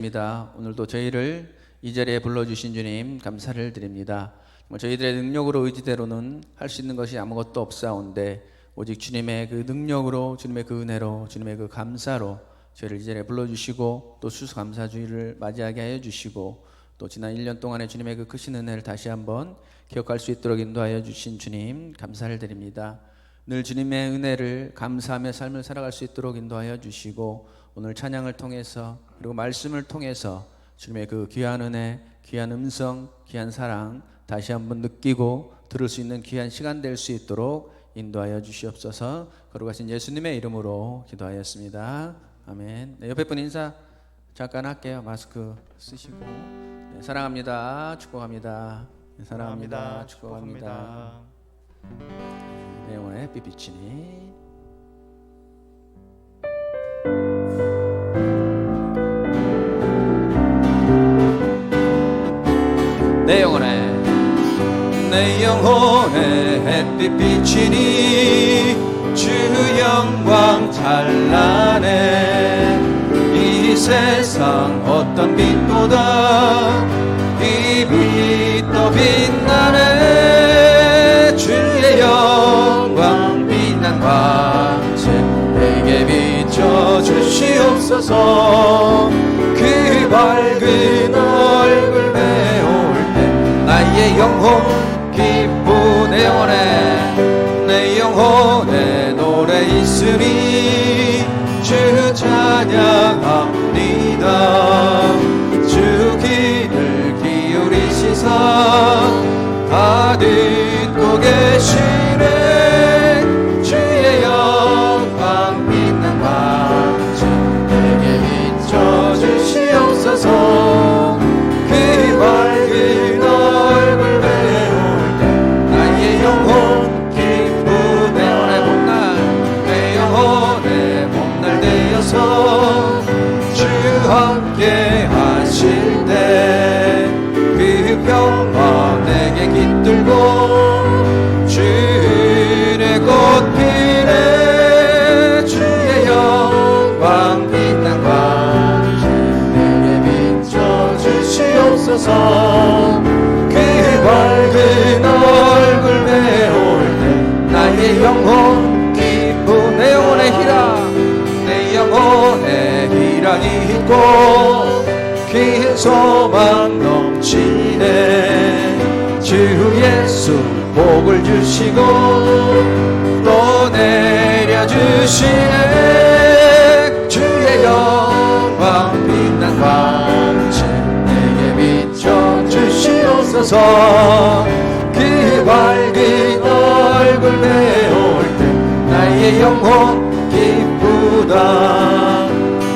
오늘도 저희를 이 자리에 불러주신 주님 감사를 드립니다. 저희들의 능력으로 의지대로는 할 수 있는 것이 아무것도 없사온데 오직 주님의 그 능력으로, 주님의 그 은혜로, 주님의 그 감사로 저희를 이 자리에 불러주시고 또 추수감사주의를 맞이하게 하여 주시고 또 지난 1년 동안의 주님의 그 크신 은혜를 다시 한번 기억할 수 있도록 인도하여 주신 주님 감사를 드립니다. 늘 주님의 은혜를 감사하며 삶을 살아갈 수 있도록 인도하여 주시고 오늘 찬양을 통해서 그리고 말씀을 통해서 주님의 그 귀한 은혜, 귀한 음성, 귀한 사랑 다시 한번 느끼고 들을 수 있는 귀한 시간 될 수 있도록 인도하여 주시옵소서. 거룩하신 예수님의 이름으로 기도하였습니다. 아멘. 네, 옆에 분 인사 잠깐 할게요. 마스크 쓰시고. 네, 사랑합니다. 축복합니다. 네, 사랑합니다. 축복합니다. 네, 오늘 삐삐치니. 내 영혼에 햇빛 비치니 주 영광 찬란해. 이 세상 어떤 빛보다 이 빛 더 빛나네. 주의 영광 빛난 광채 내게 비춰 주시옵소서. 그 밝은 얼굴 배울 때 나의 영혼 기쁘. 내 영혼에 노래 있으니 주 찬양합니다. 주 귀를 기울이시사 다 듣고 계시네. 주의 영광 빛난 광채 내게 비춰 주시옵소서. 그 밝은 얼굴 배울 때 나의 영혼 기쁘네. 내 영혼의 봄날 되어서 주 함께 하실 때 그 평화 내게 깃들고 주의 꽃 피네. 주의 영광 빛난 광채 내게 비춰 주시옵소서. 그 밝은 얼굴 배울 때 나의 영혼 기쁘. 내 영혼의 희락, 내 영혼의 희락이 있고 긴 소망 넘치네. 주 예수 복을 주시고 또 내려주시네. 주의 영광 빛난 광채 내게 비춰 주시옵소서. 그 밝은 얼굴 배울 때 나의 영혼 기쁘다.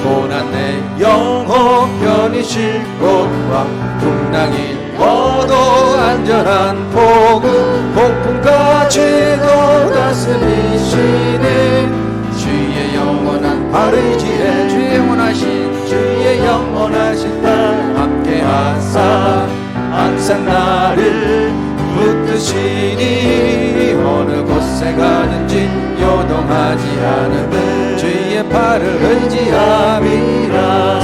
고난 내 영혼 편히 쉴 곳과 풍랑이 모두 안전한 복음 폭풍까지도 다스리시네. 주의 영원한 발을 지혜 주의 영원하신 날 함께 하사 항상 나를 붙드시니 어느 곳에 가든지 요동하지 않음을 주의 팔을 의지함이라.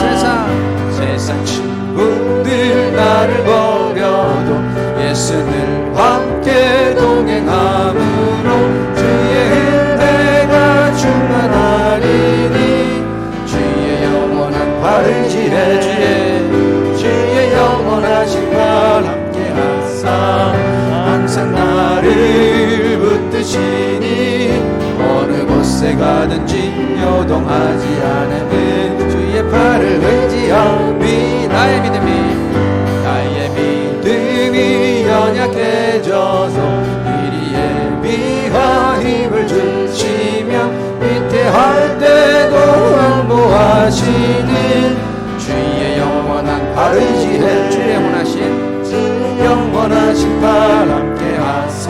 세상 친구들 나를 버려도 예수 늘 함께 동행함으로 주의 은혜가 충만하리니. 주의 영원한 팔을 지혜 주의 영원하신 팔 함께 하사 항상 나를 붙드시니 어느 곳에 가든지 요동하지 않음은 주의 팔을 의지함이. 나의 믿음이 연약해져서 미리 예비와 힘을 주시며 위태할 때도 양보하시는 주의 영원한 팔을 지혜 주의 영원하신 팔 함께 하사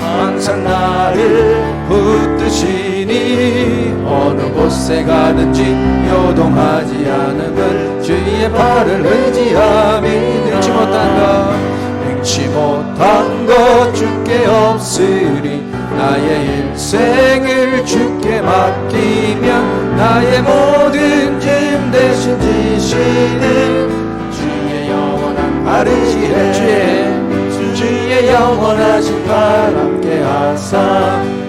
항상 나를 붙드시니 어느 곳에 가든지 요동하지 않음을 주의 팔을 의지함이. 능치 못한 것 주께 없으리. 나의 일생을 주께 맡기며 나의 모든 짐 대신 대신 지시는 주의 영원한 발의지혜 주의 영원하신 발 함께 하사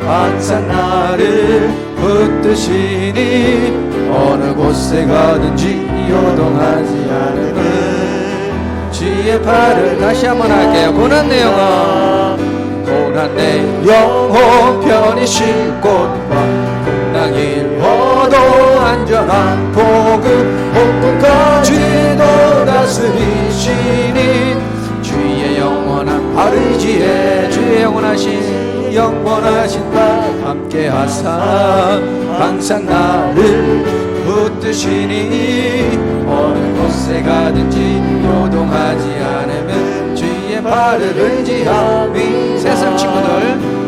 항상 나를 붙드시니 어느 곳에 가든지 요동하지 않음은 주의 발을 다시 한번 할게요. 고난 내 영혼 고난 내 영혼 편히 쉴 곳과 풍랑일 호도 안전한 복음 복음까지도 다스리시니 주의 영원한 발의지혜 주의 영원하신 발 함께 하사 항상 나를 붙드시니 어느 곳에 가든지 요동하지 않으면 주의 발을 의지함이 세상 친구들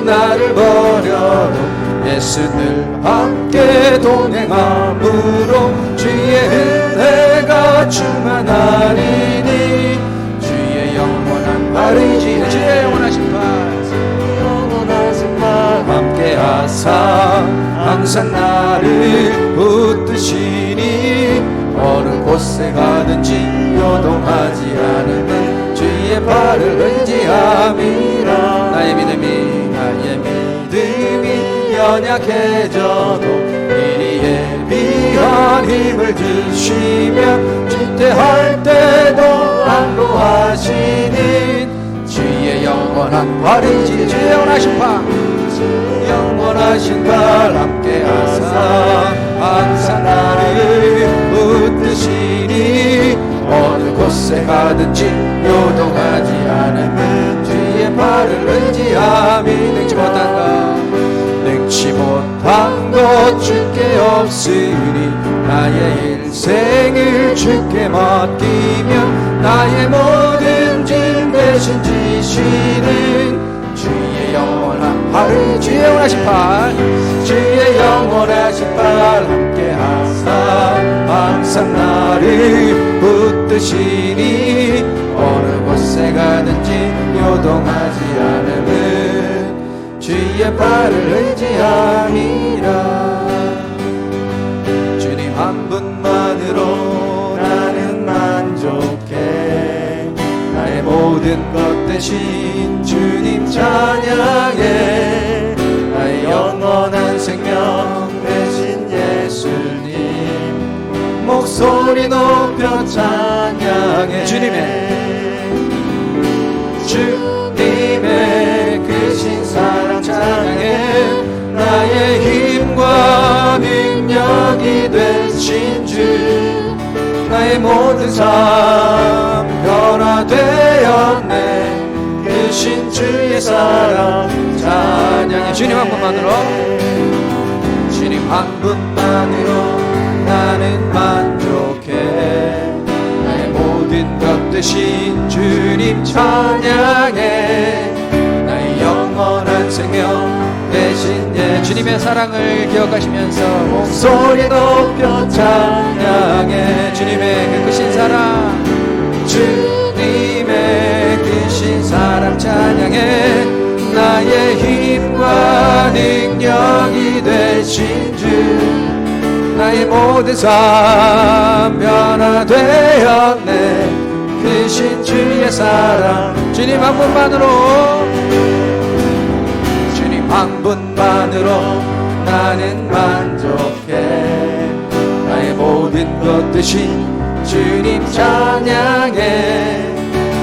나를 버려도 예수 늘 함께 동행함으로 주의 은혜가 충만하리니 주의 영원한 발의지혜 주의 영원하신 발 함께 하사 항상 나를 붙드시니 어느 곳에 가든지 요동하지 않으면 주의 발을 의지함이라 나의 믿음이 연약해져도 미리 예비한 힘을 주시며 주태할 때도 안도하시는 주의 영원한 발이지 주의 영원하신 발 함께 하사 항상 나를 붙드시니 어느 곳에 가든지 요동하지 않으면 주의 발을 의지함이 능치 못한 것 주께 없으니 나의 인생을 주께 맡기며 나의 모든 짐 대신 지시는 주의 영원한 발을 주의 영원하신 발 함께 하사 항상 나를 붙드시니 어느 곳에 가든지 요동하지 않으면 주의 발을 의지함이라 주님 한 분만으로 나는 만족해 나의 모든 것 대신 주님 찬양해 나의 영원한 생명 대신 예수님 목소리 높여 찬양해 주님의 크신 사랑 찬양해 나의 힘과 능력이 되신 주 나의 모든 삶 변화되었네 크신 주의 사랑 찬양해 주님 한 분만으로 나는 만족해 나의 모든 것 되신 주님 찬양해 나의 영원한 생명 대신 주님의 사랑을 기억하시면서 목소리 높여 찬양해 주님의 그 크신 사랑 주님의 크신 사랑 찬양해 나의 힘과 능력이 되신 주 나의 모든 삶 변화되었네 크신 주의 사랑 주님 한 분만으로 나는 만족해 나의 모든 것 대신 주님 찬양해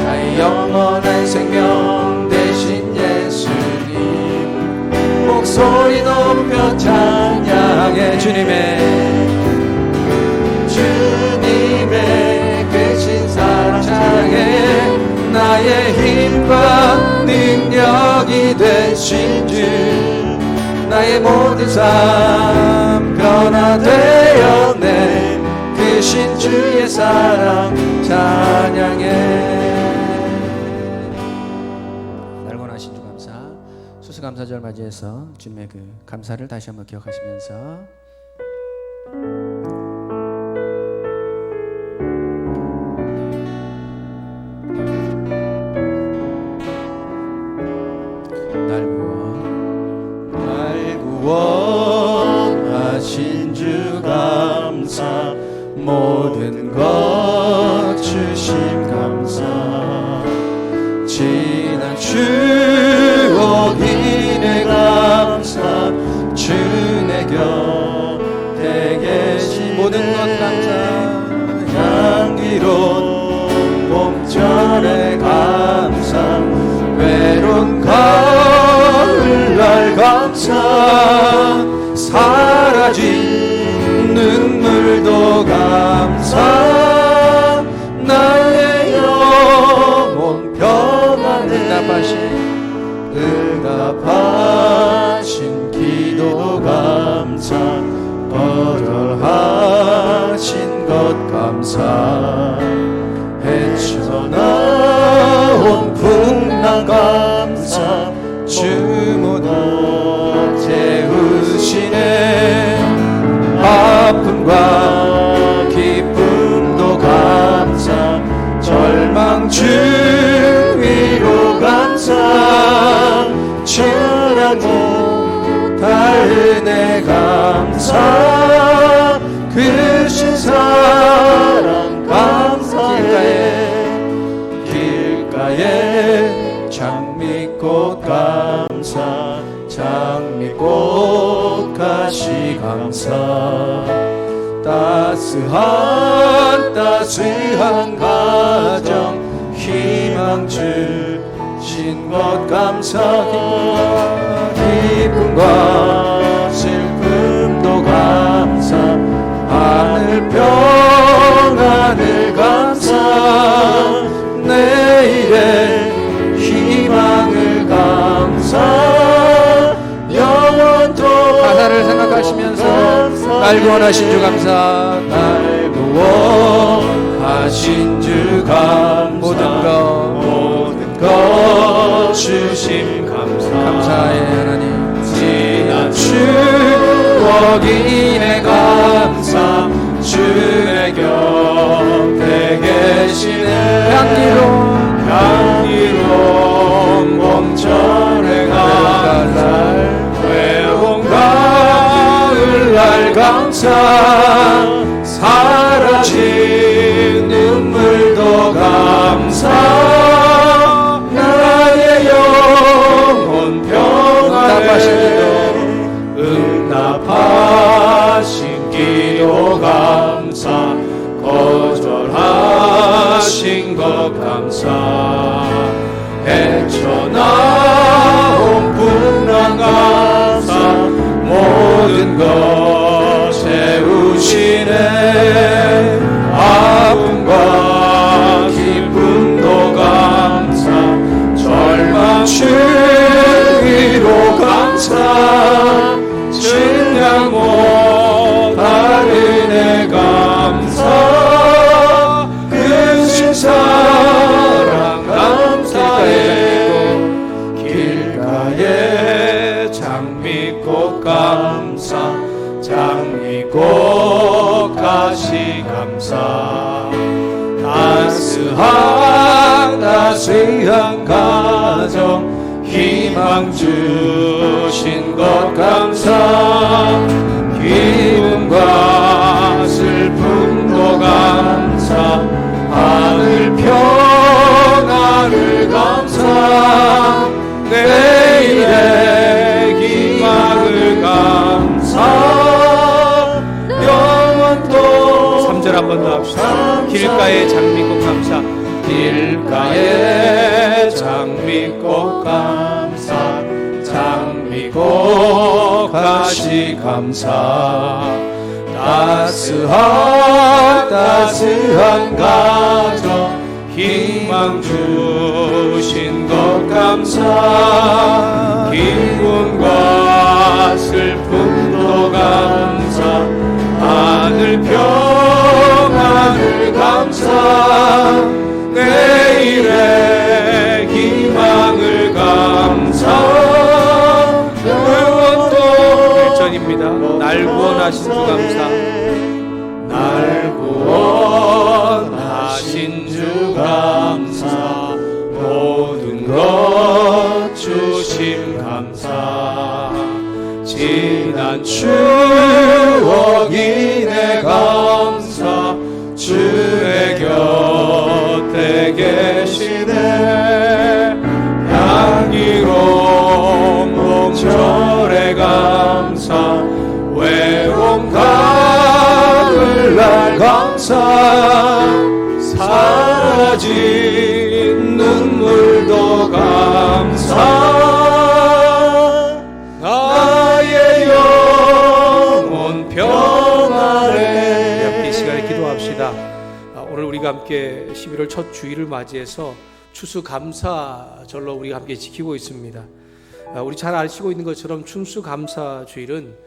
나의 영원한 생명 대신 예수님 목소리 높여 찬양해 주님의 크신 사랑 찬양해 나의 힘과 능력이 되신 주 나의 모든 삶 변화되었네 크신 주의 사랑 찬양해 날고나신 주 감사 수수감사절 맞이해서 주님의 그 감사를 다시 한번 기억하시면서 날 구원하신 주가 모든 것 주심 감사 지난 추억 이내 감사 주 내 곁에 계신 모든 것 감사 향기로운 봄철의 감사 외로운 가을날 감사 사라진 눈물도 감사 나의 영혼 평안에 응답하신 기도 감사 거절하신 것 감사 헤쳐나온 풍랑 감사 주무도 채우시네 아픔과 기쁨도 감사 절망 중 위로 감사 주랑 못할 은혜 감사 크신 사랑 감사 길가에 장미꽃 감사 장미꽃 가시 감사 따스한 가정 희망 주신 것 감사 기쁨과 슬픔도 감사 하늘 평안을 감사 내일의 희망을 감사 영원토 가사를 생각하시면서 날 구원하신 주 감사 날 구원하신 주 감사 모든 것 주심 감사 감사의 하나님 지난 추억이 내 감사 주의 곁에 계시네 향기로운 봄철의 감사 외로운 가을날 감사 사라진 눈물도 감사 나의 영혼 평안에 응답하신 기도 감사 거절하신 것 감사 헤쳐나온 풍랑 감사 모든 것 채우시네 아픔과 기쁨도 감사 절망 주위로 감사 증량 못할 은혜 감사 크신 사랑 감사해 길가에 장미꽃 감사 장미꽃 가시 감사 따스한 가정 희망 주신 것 감사 기쁨과 슬픔도 감사 하늘 평안을 감사 내일의 희망을 감사 영원토록 3절 한 번 더 합시다. 길가에 장미꽃 감사 길가에 장미꽃 감사 장미꽃 가시 감사 따스한 가정 희망 주신 것 감사 기쁨과 슬픔도 감사 하늘 평안을 감사 내일의 희망을 감사 영원토록 1절입니다. 날 구원하신 주 감사 날 구원하신 주 감사 모든 것 주심 감사 지난 추억이 내 감사 감사 사라진 눈물도 감사 나의 영혼 평안해. 함께 이 시간에 기도합시다. 오늘 우리가 함께 11월 첫 주일을 맞이해서 추수감사절로 우리가 함께 지키고 있습니다. 우리 잘 아시고 있는 것처럼 추수감사주일은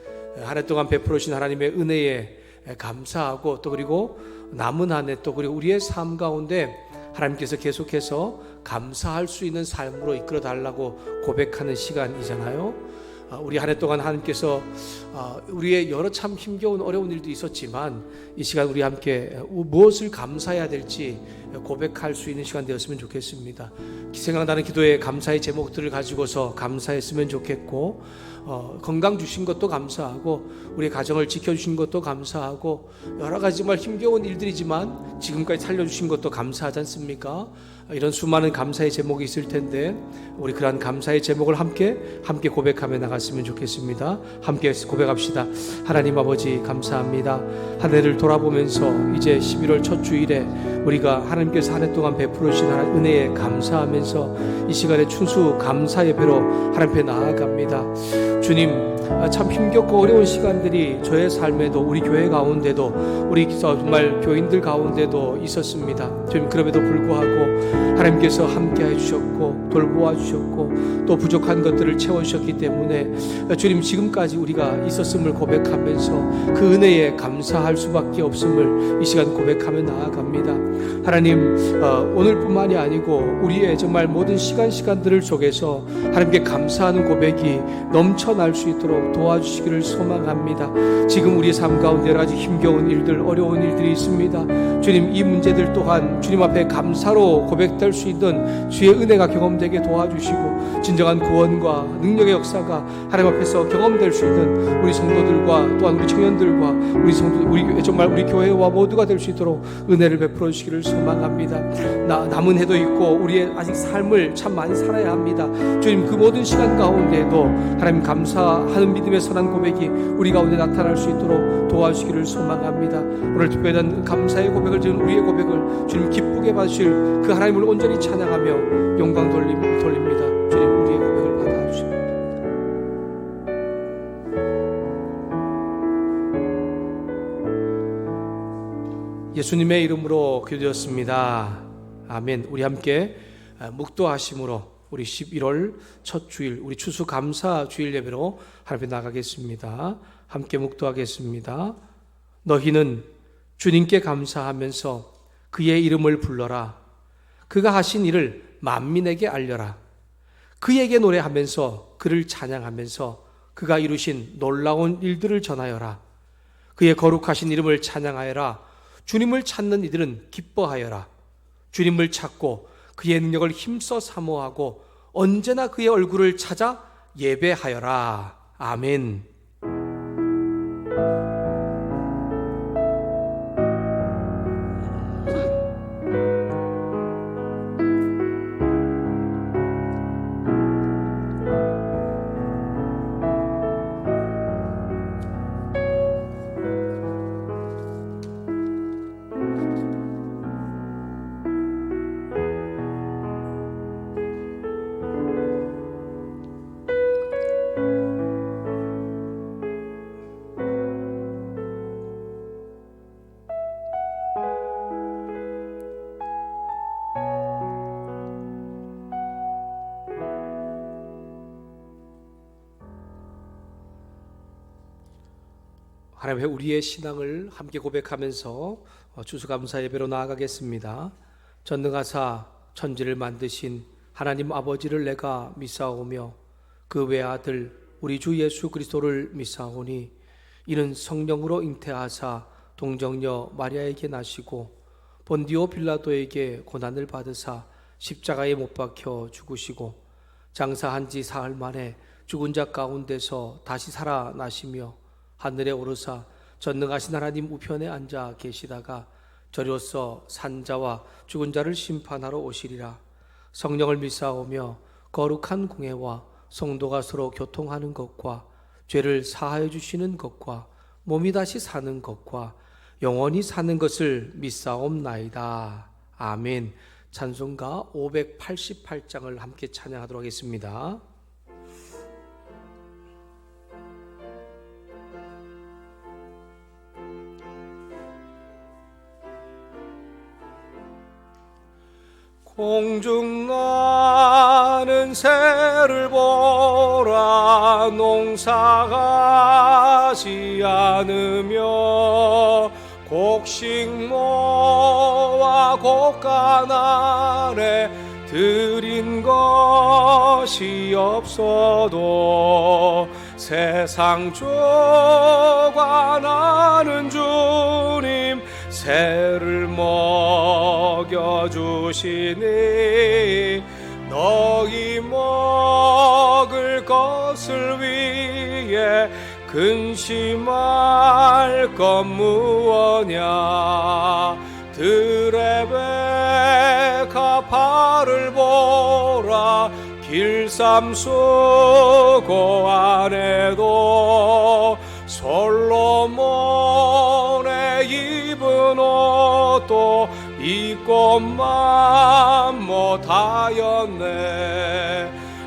한 해 동안 베풀어 주신 하나님의 은혜에 감사하고 또 그리고 남은 한 해 또 그리고 우리의 삶 가운데 하나님께서 계속해서 감사할 수 있는 삶으로 이끌어 달라고 고백하는 시간이잖아요. 우리 한 해 동안 하나님께서 우리의 여러 참 힘겨운 어려운 일도 있었지만 이 시간 우리 함께 무엇을 감사해야 될지 고백할 수 있는 시간 되었으면 좋겠습니다. 생각나는 기도의 감사의 제목들을 가지고서 감사했으면 좋겠고, 건강 주신 것도 감사하고 우리 가정을 지켜주신 것도 감사하고 여러 가지 정말 힘겨운 일들이지만 지금까지 살려주신 것도 감사하지 않습니까? 이런 수많은 감사의 제목이 있을 텐데 우리 그러한 감사의 제목을 함께 고백하며 나갔으면 좋겠습니다. 함께 고백합시다. 하나님 아버지 감사합니다. 한 해를 돌아보면서 이제 11월 첫 주일에 우리가 하나님께서 한 해 동안 베풀어 주신 은혜에 감사하면서 이 시간에 추수 감사 예배로 하나님 앞에 나아갑니다. 주님, 참 힘겹고 어려운 시간들이 저의 삶에도 우리 교회 가운데도 우리 정말 교인들 가운데도 있었습니다. 주님, 그럼에도 불구하고 하나님께서 함께해 주셨고 돌보아 주셨고 또 부족한 것들을 채워주셨기 때문에 주님, 지금까지 우리가 있었음을 고백하면서 그 은혜에 감사할 수밖에 없음을 이 시간 고백하며 나아갑니다. 하나님, 오늘뿐만이 아니고 우리의 정말 모든 시간들을 속에서 하나님께 감사하는 고백이 넘쳐날 수 있도록 도와주시기를 소망합니다. 지금 우리의 삶 가운데 여러 가지 힘겨운 일들, 어려운 일들이 있습니다. 주님, 이 문제들 또한 주님 앞에 감사로 고백될 수 있는 주의 은혜가 경험되게 도와주시고 진정한 구원과 능력의 역사가 하나님 앞에서 경험될 수 있는 우리 성도들과 또한 우리 청년들과 우리 교회와 모두가 될 수 있도록 은혜를 베풀어 주시기를 소망합니다. 남은 해도 있고 우리의 아직 삶을 참 많이 살아야 합니다. 주님, 그 모든 시간 가운데에도 하나님 감사하는 믿음의 선한 고백이 우리 가운데 나타날 수 있도록 도와주시기를 소망합니다. 오늘 특별한 감사의 고백을 드린 우리의 고백을 주님 기쁘게 받으실 그 하나님을 온전히 찬양하며 영광 돌립니다. 주님, 우리의 고백을 받아주십니다. 예수님의 이름으로 기도드렸습니다. 아멘. 우리 함께 묵도하심으로 우리 11월 첫 주일, 우리 추수감사 주일 예배로 하나님 앞에 나가겠습니다. 함께 묵도하겠습니다. 너희는 주님께 감사하면서 그의 이름을 불러라. 그가 하신 일을 만민에게 알려라. 그에게 노래하면서 그를 찬양하면서 그가 이루신 놀라운 일들을 전하여라. 그의 거룩하신 이름을 찬양하여라. 주님을 찾는 이들은 기뻐하여라. 주님을 찾고 그의 능력을 힘써 사모하고 언제나 그의 얼굴을 찾아 예배하여라. 아멘. 하나님, 우리의 신앙을 함께 고백하면서 추수감사 예배로 나아가겠습니다. 전능하사 천지를 만드신 하나님 아버지를 내가 믿사오며 그 외아들 우리 주 예수 그리스도를 믿사오니 이는 성령으로 잉태하사 동정녀 마리아에게 나시고 본디오 빌라도에게 고난을 받으사 십자가에 못 박혀 죽으시고 장사한 지 사흘 만에 죽은 자 가운데서 다시 살아나시며 하늘에 오르사 전능하신 하나님 우편에 앉아 계시다가 저리로서 산자와 죽은 자를 심판하러 오시리라. 성령을 믿사오며 거룩한 공회와 성도가 서로 교통하는 것과 죄를 사하여 주시는 것과 몸이 다시 사는 것과 영원히 사는 것을 믿사옵나이다. 아멘. 찬송가 588장을 함께 찬양하도록 하겠습니다. 공중 나는 새를 보라. 농사하지 않으며 곡식모와 곡간 아래 들인 것이 없어도 세상 조관하는 주님 새를 먹여주시니 너희 먹을 것을 위해 근심할 것 무엇냐. 들의 백합 발을 보라. 길쌈 수고 안에도 솔로몬의 입은 옷도 입고만 못하였네.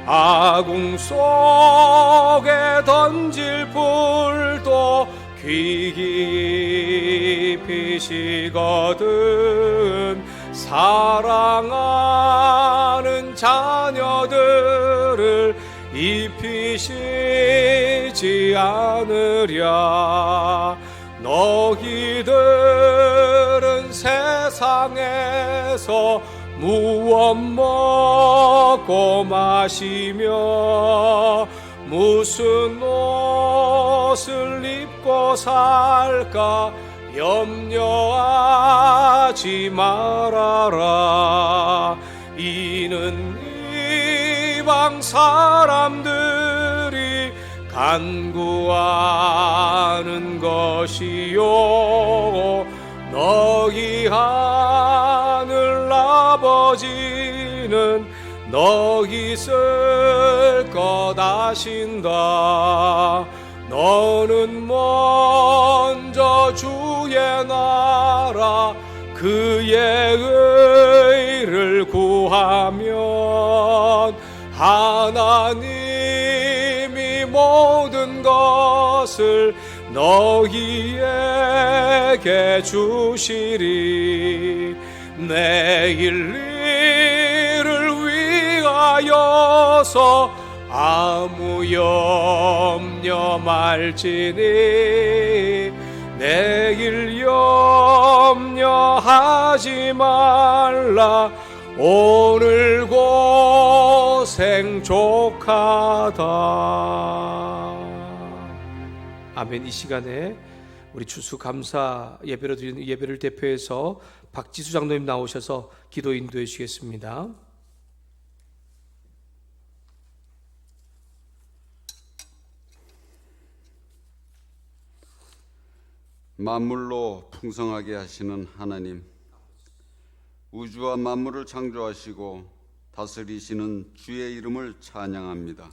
아궁 속에 던질 불도 귀 깊이시거든. 사랑하는 자녀들을 입히시지 않으랴. 너희들은 세상에서 무엇 먹고 마시며 무슨 옷을 입고 살까 염려하지 말아라. 이는 이방 사람들이 간구하는 것이요 너희 하늘 아버지는 너희 쓸 것 아신다. 너는 먼저 주의 나라 그의 의를 구하면 하나님이 모든 것을 너희에게 주시리. 내일 일을 위하여서 아무 염려 말지니 내일 염려하지 말라. 오늘 고생 족하다. 아멘. 이 시간에 우리 추수감사 예배를 드리는 예배를 대표해서 박지수 장로님 나오셔서 기도 인도해 주시겠습니다. 만물로 풍성하게 하시는 하나님, 우주와 만물을 창조하시고 다스리시는 주의 이름을 찬양합니다.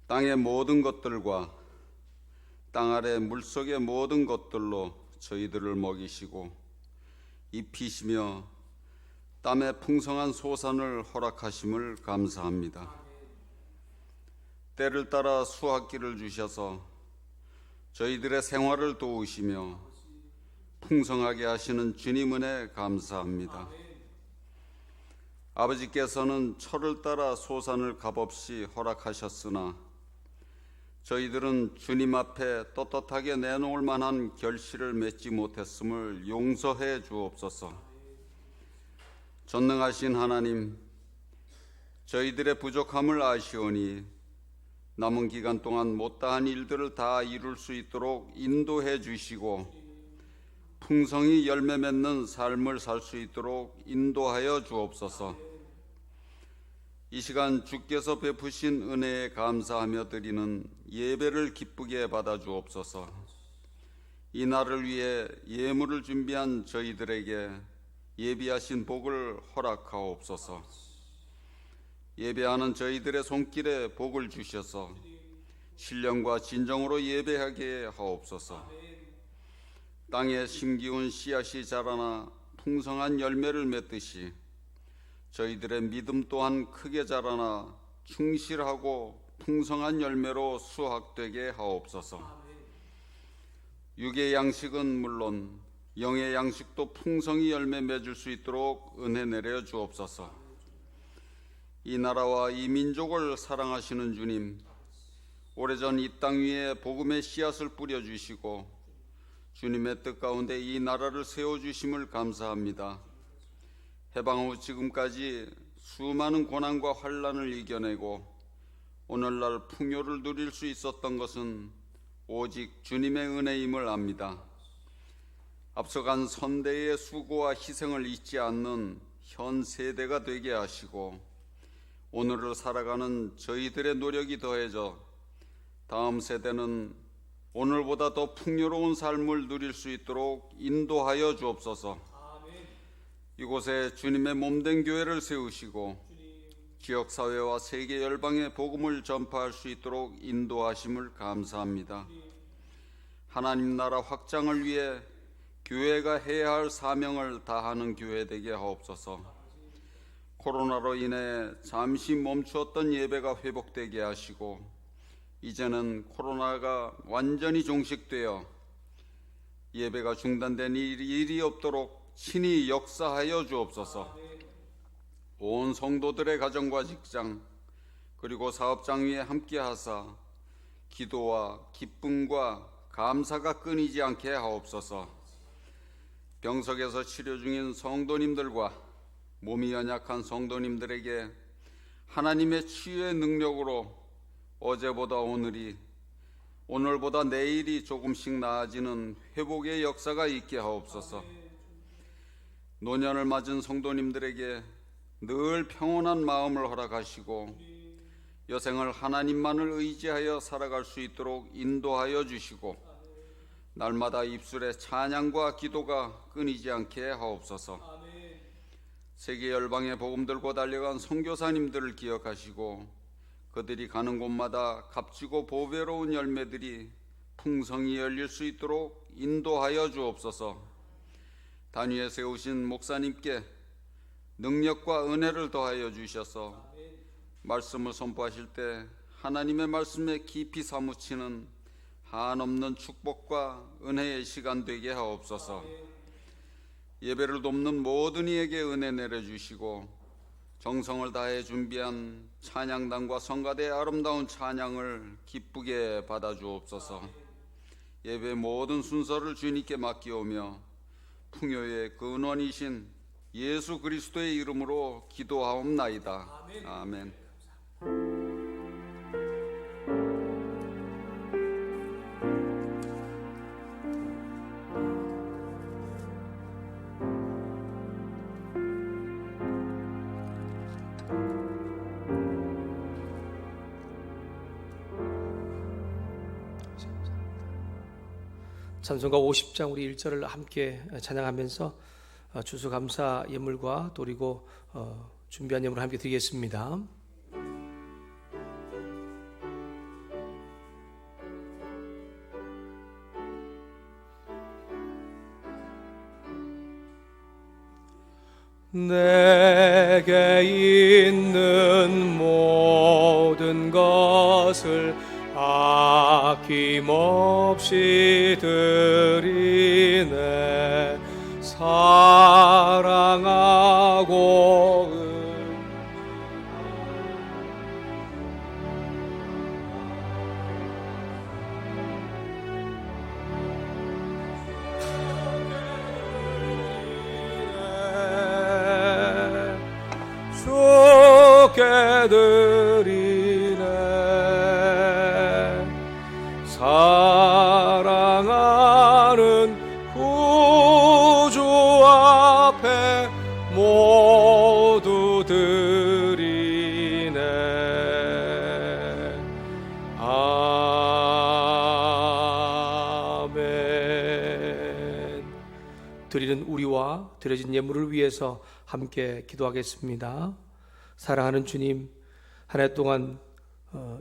땅의 모든 것들과 땅 아래 물속의 모든 것들로 저희들을 먹이시고 입히시며 땀의 풍성한 소산을 허락하심을 감사합니다. 때를 따라 수확기를 주셔서 저희들의 생활을 도우시며 풍성하게 하시는 주님 은혜 감사합니다. 아버지께서는 철을 따라 소산을 값없이 허락하셨으나 저희들은 주님 앞에 떳떳하게 내놓을 만한 결실을 맺지 못했음을 용서해 주옵소서. 전능하신 하나님, 저희들의 부족함을 아시오니 남은 기간 동안 못다한 일들을 다 이룰 수 있도록 인도해 주시고 풍성히 열매 맺는 삶을 살 수 있도록 인도하여 주옵소서. 이 시간 주께서 베푸신 은혜에 감사하며 드리는 예배를 기쁘게 받아 주옵소서. 이 날을 위해 예물을 준비한 저희들에게 예비하신 복을 허락하옵소서. 예배하는 저희들의 손길에 복을 주셔서 신령과 진정으로 예배하게 하옵소서. 땅에 심기운 씨앗이 자라나 풍성한 열매를 맺듯이 저희들의 믿음 또한 크게 자라나 충실하고 풍성한 열매로 수확되게 하옵소서. 육의 양식은 물론 영의 양식도 풍성히 열매 맺을 수 있도록 은혜 내려 주옵소서. 이 나라와 이 민족을 사랑하시는 주님, 오래전 이 땅 위에 복음의 씨앗을 뿌려주시고 주님의 뜻 가운데 이 나라를 세워주심을 감사합니다. 해방 후 지금까지 수많은 고난과 환난을 이겨내고 오늘날 풍요를 누릴 수 있었던 것은 오직 주님의 은혜임을 압니다. 앞서간 선대의 수고와 희생을 잊지 않는 현 세대가 되게 하시고 오늘을 살아가는 저희들의 노력이 더해져 다음 세대는 오늘보다 더 풍요로운 삶을 누릴 수 있도록 인도하여 주옵소서. 이곳에 주님의 몸된 교회를 세우시고 지역사회와 세계 열방의 복음을 전파할 수 있도록 인도하심을 감사합니다. 하나님 나라 확장을 위해 교회가 해야 할 사명을 다하는 교회 되게 하옵소서. 코로나로 인해 잠시 멈추었던 예배가 회복되게 하시고 이제는 코로나가 완전히 종식되어 예배가 중단된 일이 없도록 친히 역사하여 주옵소서. 온 성도들의 가정과 직장 그리고 사업장 위에 함께 하사 기도와 기쁨과 감사가 끊이지 않게 하옵소서. 병석에서 치료 중인 성도님들과 몸이 연약한 성도님들에게 하나님의 치유의 능력으로 어제보다 오늘보다 내일이 조금씩 나아지는 회복의 역사가 있게 하옵소서. 노년을 맞은 성도님들에게 늘 평온한 마음을 허락하시고 여생을 하나님만을 의지하여 살아갈 수 있도록 인도하여 주시고 날마다 입술에 찬양과 기도가 끊이지 않게 하옵소서. 세계 열방의 복음 들고 달려간 선교사님들을 기억하시고 그들이 가는 곳마다 값지고 보배로운 열매들이 풍성히 열릴 수 있도록 인도하여 주옵소서. 단위에 세우신 목사님께 능력과 은혜를 더하여 주셔서 말씀을 선포하실 때 하나님의 말씀에 깊이 사무치는 한없는 축복과 은혜의 시간 되게 하옵소서. 예배를 돕는 모든 이에게 은혜 내려주시고 정성을 다해 준비한 찬양단과 성가대의 아름다운 찬양을 기쁘게 받아주옵소서. 예배 모든 순서를 주님께 맡기오며 풍요의 근원이신 예수 그리스도의 이름으로 기도하옵나이다. 아멘. 찬송가 50장 우리 1절을 함께 찬양하면서 추수감사 예물과 그리고 준비한 예물을 함께 드리겠습니다. 내게 있는 모든 것을 아낌없이 드리네. 사랑하고 주께 드리네. 사랑하는 구주 앞에 모두 드리네. 아멘. 드리는 우리와 드려진 예물을 위해서 함께 기도하겠습니다. 사랑하는 주님, 한 해 동안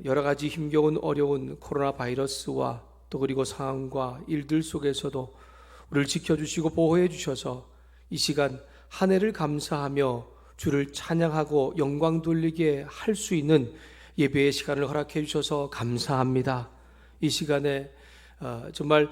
여러 가지 힘겨운 어려운 코로나 바이러스와 또 그리고 상황과 일들 속에서도 우리를 지켜주시고 보호해 주셔서 이 시간 한 해를 감사하며 주를 찬양하고 영광 돌리게 할 수 있는 예배의 시간을 허락해 주셔서 감사합니다. 이 시간에 정말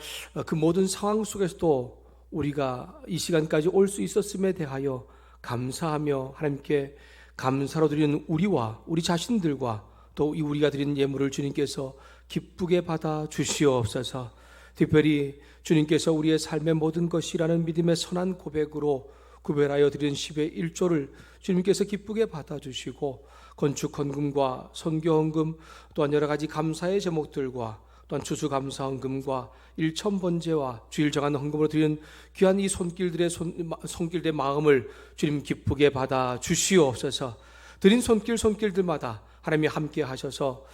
그 모든 상황 속에서도 우리가 이 시간까지 올 수 있었음에 대하여 감사하며 하나님께 감사로 드리는 우리와 우리 자신들과 또 이 우리가 드리는 예물을 주님께서 기쁘게 받아 주시옵소서. 특별히 주님께서 우리의 삶의 모든 것이라는 믿음의 선한 고백으로 구별하여 드린 10의 1조를 주님께서 기쁘게 받아주시고 건축 헌금과 선교 헌금 또한 여러 가지 감사의 제목들과 또한 추수감사 헌금과 일천번제와 주일 정한 헌금으로 드리는 귀한 이 손길들의 마음을 주님 기쁘게 받아 주시옵소서. 드린 손길들마다 하나님이 함께 하셔서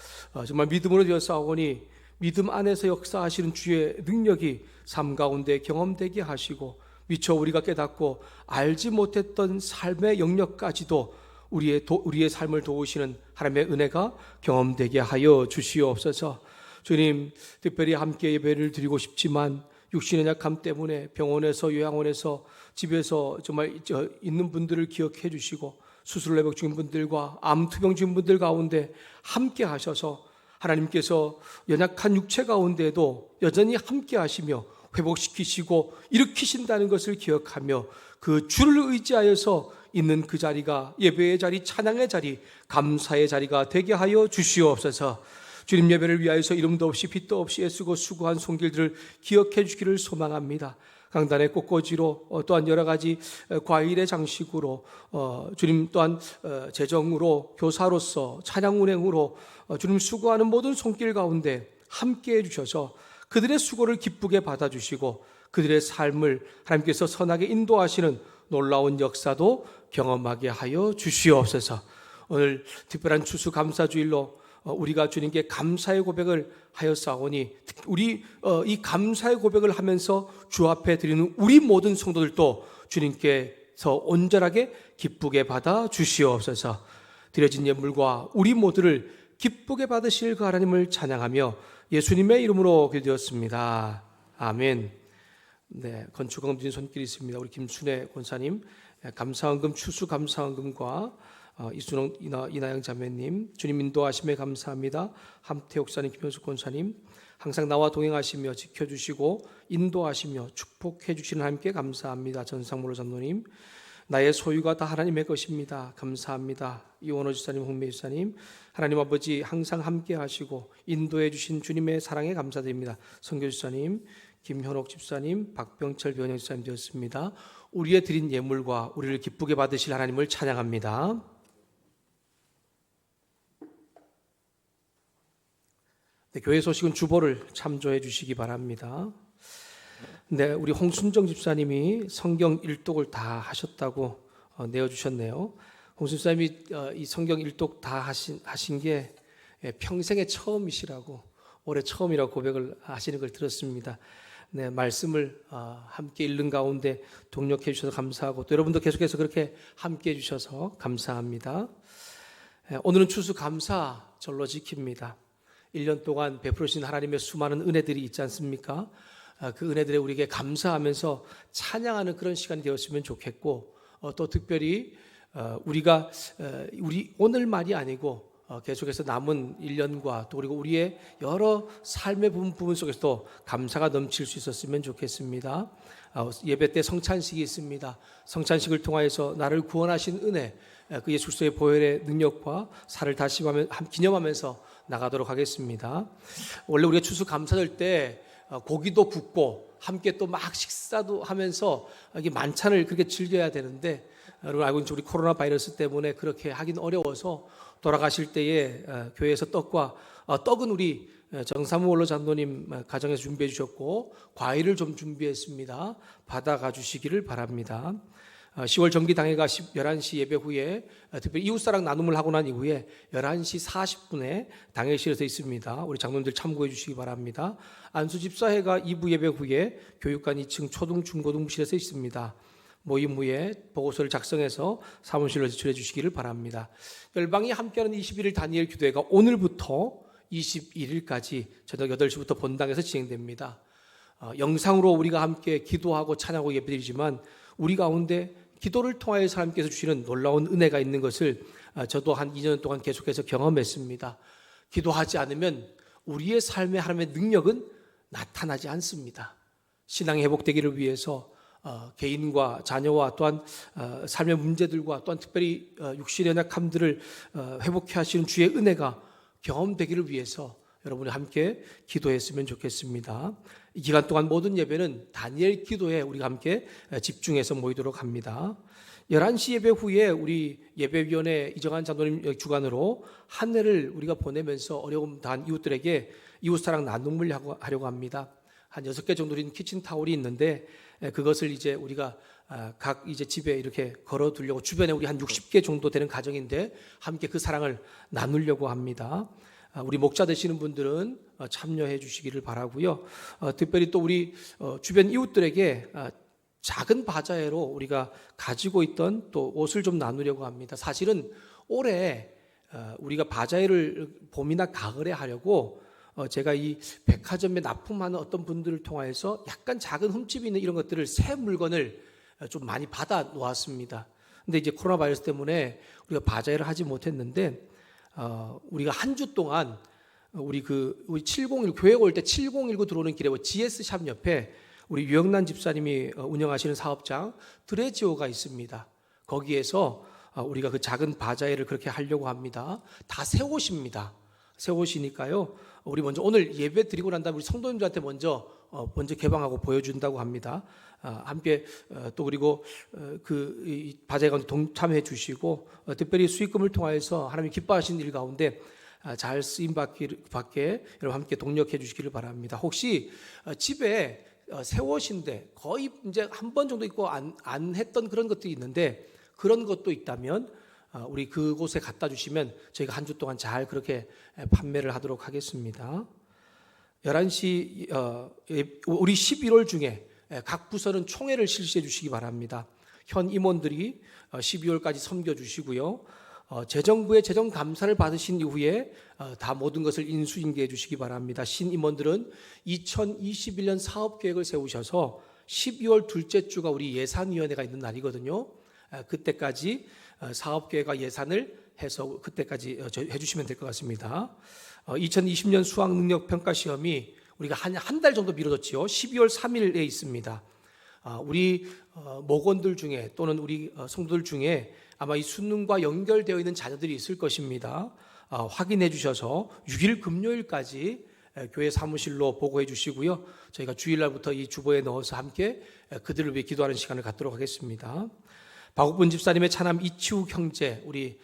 정말 믿음으로 되었사오니 믿음 안에서 역사하시는 주의 능력이 삶 가운데 경험되게 하시고 미처 우리가 깨닫고 알지 못했던 삶의 영역까지도 우리의 삶을 도우시는 하나님의 은혜가 경험되게 하여 주시옵소서. 주님, 특별히 함께 예배를 드리고 싶지만 육신의 약함 때문에 병원에서 요양원에서 집에서 정말 있는 분들을 기억해 주시고 수술 회복 중인 분들과 암 투병 중인 분들 가운데 함께 하셔서 하나님께서 연약한 육체 가운데도 여전히 함께 하시며 회복시키시고 일으키신다는 것을 기억하며 그 주를 의지하여서 있는 그 자리가 예배의 자리, 찬양의 자리, 감사의 자리가 되게 하여 주시옵소서. 주님 예배를 위하여서 이름도 없이 빛도 없이 애쓰고 수고한 손길들을 기억해 주기를 소망합니다. 강단의 꽃꽂이로 또한 여러 가지 과일의 장식으로 주님 또한 재정으로 교사로서 찬양 운행으로 주님 수고하는 모든 손길 가운데 함께해 주셔서 그들의 수고를 기쁘게 받아주시고 그들의 삶을 하나님께서 선하게 인도하시는 놀라운 역사도 경험하게 하여 주시옵소서. 오늘 특별한 추수감사주일로 우리가 주님께 감사의 고백을 하였사오니 우리 이 감사의 고백을 하면서 주 앞에 드리는 우리 모든 성도들도 주님께서 온전하게 기쁘게 받아 주시옵소서. 드려진 예물과 우리 모두를 기쁘게 받으실 그 하나님을 찬양하며 예수님의 이름으로 기도드렸습니다. 아멘. 네, 건축헌금 드린 손길이 있습니다. 우리 김순애 권사님 감사헌금 추수감사헌금과 이순홍 이나영 자매님 주님 인도하심에 감사합니다. 함태옥 사님 김현숙 권사님 항상 나와 동행하시며 지켜주시고 인도하시며 축복해 주시는 하나님께 감사합니다. 전상무로 장로님 나의 소유가 다 하나님의 것입니다. 감사합니다. 이원호 지사님 홍매 지사님 하나님 아버지 항상 함께 하시고 인도해 주신 주님의 사랑에 감사드립니다. 성교 지사님 김현옥 집사님 박병철 변형 지사님 되었습니다. 우리의 드린 예물과 우리를 기쁘게 받으실 하나님을 찬양합니다. 네, 교회 소식은 주보를 참조해 주시기 바랍니다. 네, 우리 홍순정 집사님이 성경 일독을 다 하셨다고 내어주셨네요. 홍순정 집사님이 이 성경 일독 다 하신 게 평생의 처음이시라고 올해 처음이라고 고백을 하시는 걸 들었습니다. 네, 말씀을 함께 읽는 가운데 동력해 주셔서 감사하고 또 여러분도 계속해서 그렇게 함께 해 주셔서 감사합니다. 오늘은 추수감사절로 지킵니다. 1년 동안 베풀으신 하나님의 수많은 은혜들이 있지 않습니까? 그 은혜들에 우리에게 감사하면서 찬양하는 그런 시간이 되었으면 좋겠고 또 특별히 우리가 우리 오늘만이 아니고 계속해서 남은 1년과 또 그리고 우리의 여러 삶의 부분 속에서도 감사가 넘칠 수 있었으면 좋겠습니다. 예배 때 성찬식이 있습니다. 성찬식을 통하여서 나를 구원하신 은혜, 그 예수 그리스도의 보혈의 능력과 살을 다시 기념하면서 나가도록 하겠습니다. 원래 우리가 추수감사절 때 고기도 굽고 함께 또 막 식사도 하면서 이게 만찬을 그렇게 즐겨야 되는데 여러분 알고 있죠? 우리 코로나 바이러스 때문에 그렇게 하긴 어려워서 돌아가실 때에 교회에서 떡은 우리 정사무 원로 장로님 가정에서 준비해 주셨고 과일을 좀 준비했습니다. 받아가 주시기를 바랍니다. 10월 정기당회가 11시 예배 후에 특별히 이웃사랑 나눔을 하고 난 이후에 11시 40분에 당회실에서 있습니다. 우리 장로님들 참고해 주시기 바랍니다. 안수집사회가 2부 예배 후에 교육관 2층 초등 중고등부실에서 있습니다. 모임 후에 보고서를 작성해서 사무실로 제출해 주시기를 바랍니다. 열방이 함께하는 21일 다니엘 기도회가 오늘부터 21일까지 저녁 8시부터 본당에서 진행됩니다. 영상으로 우리가 함께 기도하고 찬양하고 예배드리지만 우리 가운데 기도를 통하여서 하나님께서 주시는 놀라운 은혜가 있는 것을 저도 한 2년 동안 계속해서 경험했습니다. 기도하지 않으면 우리의 삶에 하나님의 능력은 나타나지 않습니다. 신앙이 회복되기를 위해서 개인과 자녀와 또한 삶의 문제들과 또한 특별히 육신의 연약함들을 회복해 하시는 주의 은혜가 경험되기를 위해서 여러분이 함께 기도했으면 좋겠습니다. 이 기간 동안 모든 예배는 다니엘 기도에 우리가 함께 집중해서 모이도록 합니다. 11시 예배 후에 우리 예배위원회 이정환 장로님 주관으로 한 해를 우리가 보내면서 어려움 당한 이웃들에게 이웃사랑 나눔을 하려고 합니다. 한 6개 정도 된 키친타올이 있는데 그것을 이제 우리가 각 이제 집에 이렇게 걸어 두려고, 주변에 우리 한 60개 정도 되는 가정인데 함께 그 사랑을 나누려고 합니다. 우리 목자 되시는 분들은 참여해 주시기를 바라고요. 특별히 또 우리 주변 이웃들에게 작은 바자회로 우리가 가지고 있던 또 옷을 좀 나누려고 합니다. 사실은 올해 우리가 바자회를 봄이나 가을에 하려고 제가 이 백화점에 납품하는 어떤 분들을 통해서 약간 작은 흠집이 있는 이런 것들을, 새 물건을 좀 많이 받아 놓았습니다. 근데 이제 코로나 바이러스 때문에 우리가 바자회를 하지 못했는데 우리가 한 주 동안 우리 701 교회 올 때 7019 들어오는 길에 GS 샵 옆에 우리 유영란 집사님이 운영하시는 사업장 드레지오가 있습니다. 거기에서 우리가 그 작은 바자회를 그렇게 하려고 합니다. 다 새 옷입니다. 새 옷이니까요. 우리 먼저 오늘 예배 드리고 난 다음에 우리 성도님들한테 먼저 개방하고 보여준다고 합니다. 함께 또 그리고 그 바자회 가운데 동참해 주시고 특별히 수익금을 통하여서 하나님이 기뻐하시는 일 가운데 잘 쓰임 받게 여러분 함께 동력해 주시기를 바랍니다. 혹시 집에 새 옷인데 거의 이제 한 번 정도 입고 안 했던 그런 것들이 있는데 그런 것도 있다면 우리 그곳에 갖다 주시면 저희가 한 주 동안 잘 그렇게 판매를 하도록 하겠습니다. 11시 우리 11월 중에 각 부서는 총회를 실시해 주시기 바랍니다. 현 임원들이 12월까지 섬겨 주시고요. 재정부의 재정 감사를 받으신 이후에 다 모든 것을 인수인계해 주시기 바랍니다. 신임원들은 2021년 사업 계획을 세우셔서 12월 둘째 주가 우리 예산위원회가 있는 날이거든요. 그때까지 사업 계획과 예산을 해서 그때까지 해주시면 될 것 같습니다. 2020년 수학 능력 평가 시험이 우리가 한 달 정도 미뤄졌지요. 12월 3일에 있습니다. 우리 목원들 중에 또는 우리 성도들 중에 아마 이 수능과 연결되어 있는 자녀들이 있을 것입니다. 확인해 주셔서 6일 금요일까지 교회 사무실로 보고해 주시고요. 저희가 주일날부터 이 주보에 넣어서 함께 그들을 위해 기도하는 시간을 갖도록 하겠습니다. 박옥분 집사님의 차남 이치욱 형제, 우리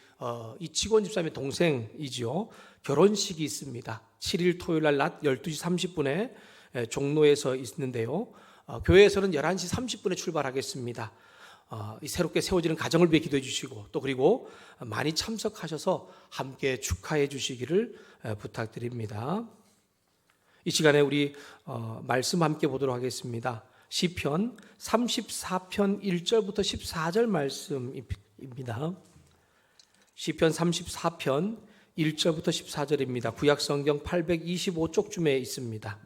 이치곤 집사님의 동생이지요. 결혼식이 있습니다. 7일 토요일날 낮 12시 30분에 종로에서 있는데요. 교회에서는 11시 30분에 출발하겠습니다. 이 새롭게 세워지는 가정을 위해 기도해 주시고 또 그리고 많이 참석하셔서 함께 축하해 주시기를 부탁드립니다. 이 시간에 우리 말씀 함께 보도록 하겠습니다. 시편 34편 1절부터 14절 말씀입니다. 시편 34편 1절부터 14절입니다. 구약성경 825쪽쯤에 있습니다.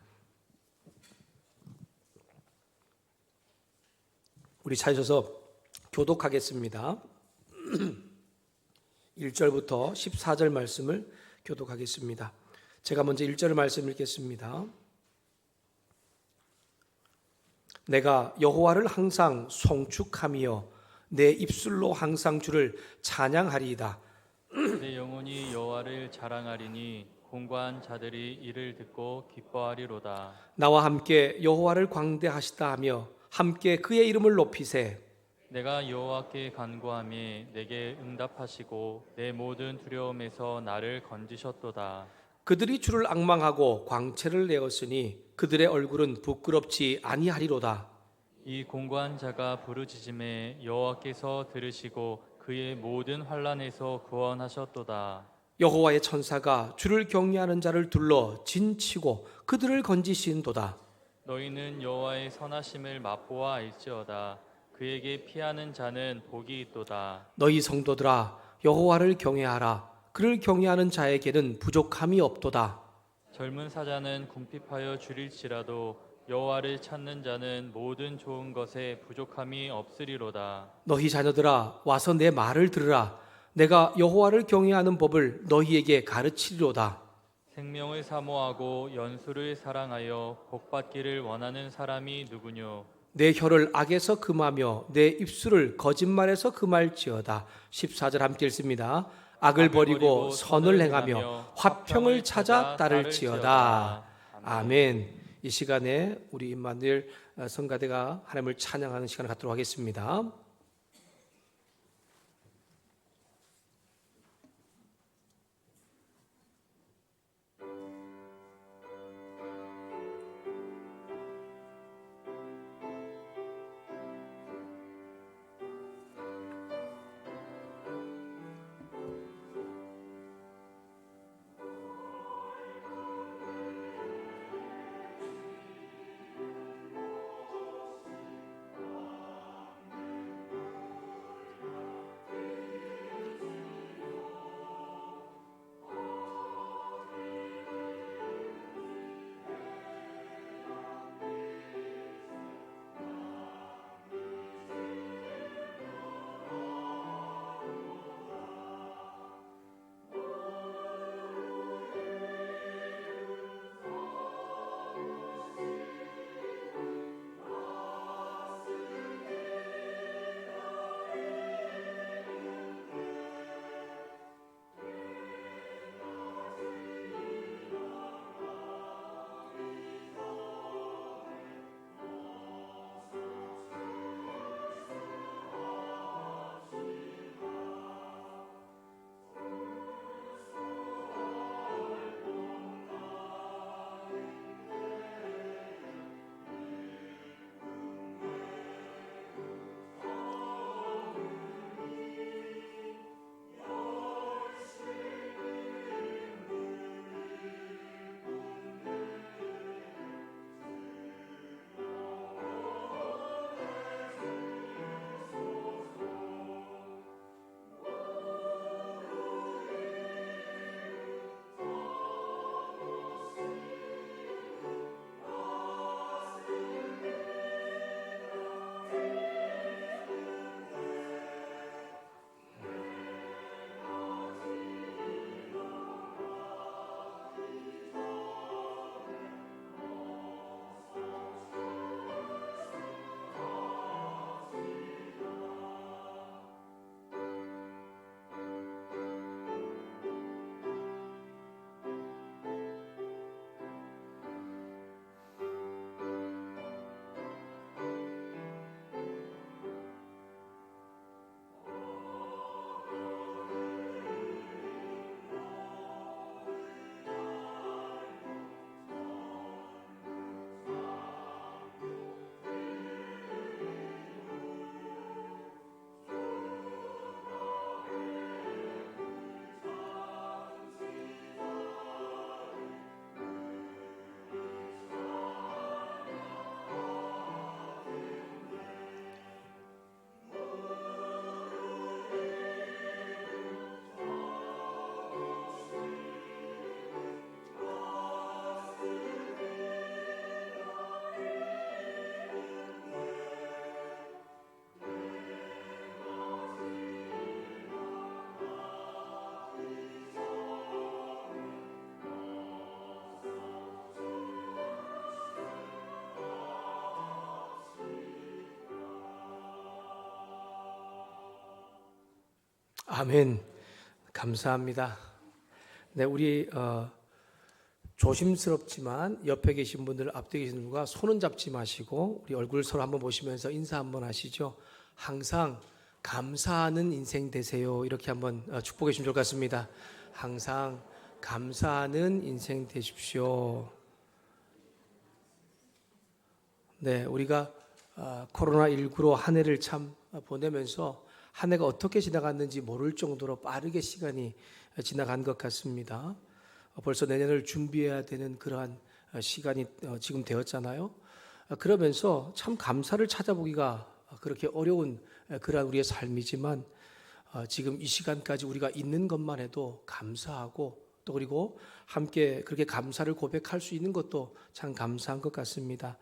우리 찾으셔서 교독하겠습니다. 1절부터 14절 말씀을 교독하겠습니다. 제가 먼저 1절 말씀 읽겠습니다. 내가 여호와를 항상 송축하며 내 입술로 항상 주를 찬양하리이다. 내 영혼이 여호와를 자랑하리니 공고한 자들이 이를 듣고 기뻐하리로다. 나와 함께 여호와를 광대하시다 하며 함께 그의 이름을 높이세. 내가 여호와께 간구하며 내게 응답하시고 내 모든 두려움에서 나를 건지셨도다. 그들이 주를 앙망하고 광채를 내었으니 그들의 얼굴은 부끄럽지 아니하리로다. 이 공고한 자가 부르짖음에 여호와께서 들으시고 그의 모든 환난에서 구원하셨도다. 여호와의 천사가 주를 경외하는 자를 둘러 진치고 그들을 건지신도다. 너희는 여호와의 선하심을 맛보아 알지어다. 그에게 피하는 자는 복이 있도다. 너희 성도들아 여호와를 경외하라. 그를 경외하는 자에게는 부족함이 없도다. 젊은 사자는 궁핍하여 줄일지라도 여호와를 찾는 자는 모든 좋은 것에 부족함이 없으리로다. 너희 자녀들아 와서 내 말을 들으라. 내가 여호와를 경외하는 법을 너희에게 가르치리로다. 생명을 사모하고 연수를 사랑하여 복받기를 원하는 사람이 누구뇨? 내 혀를 악에서 금하며 내 입술을 거짓말에서 금할지어다. 14절 함께 읽습니다. 악을 버리고 선을 행하며 화평을 찾아 따를지어다. 아멘. 이 시간에 우리 임마누엘 성가대가 하나님을 찬양하는 시간을 갖도록 하겠습니다. 아멘. 감사합니다. 네, 우리 조심스럽지만 옆에 계신 분들, 앞에 계신 분과 손은 잡지 마시고 우리 얼굴 서로 한번 보시면서 인사 한번 하시죠. 항상 감사하는 인생 되세요. 이렇게 한번 축복해 주시면 좋을 것 같습니다. 항상 감사하는 인생 되십시오. 네, 우리가 코로나19로 한 해를 참 보내면서 한 해가 어떻게 지나갔는지 모를 정도로 빠르게 시간이 지나간 것 같습니다. 벌써 내년을 준비해야 되는 그러한 시간이 지금 되었잖아요. 그러면서 참 감사를 찾아보기가 그렇게 어려운 그러한 우리의 삶이지만 지금 이 시간까지 우리가 있는 것만 해도 감사하고 또 그리고 함께 그렇게 감사를 고백할 수 있는 것도 참 감사한 것 같습니다.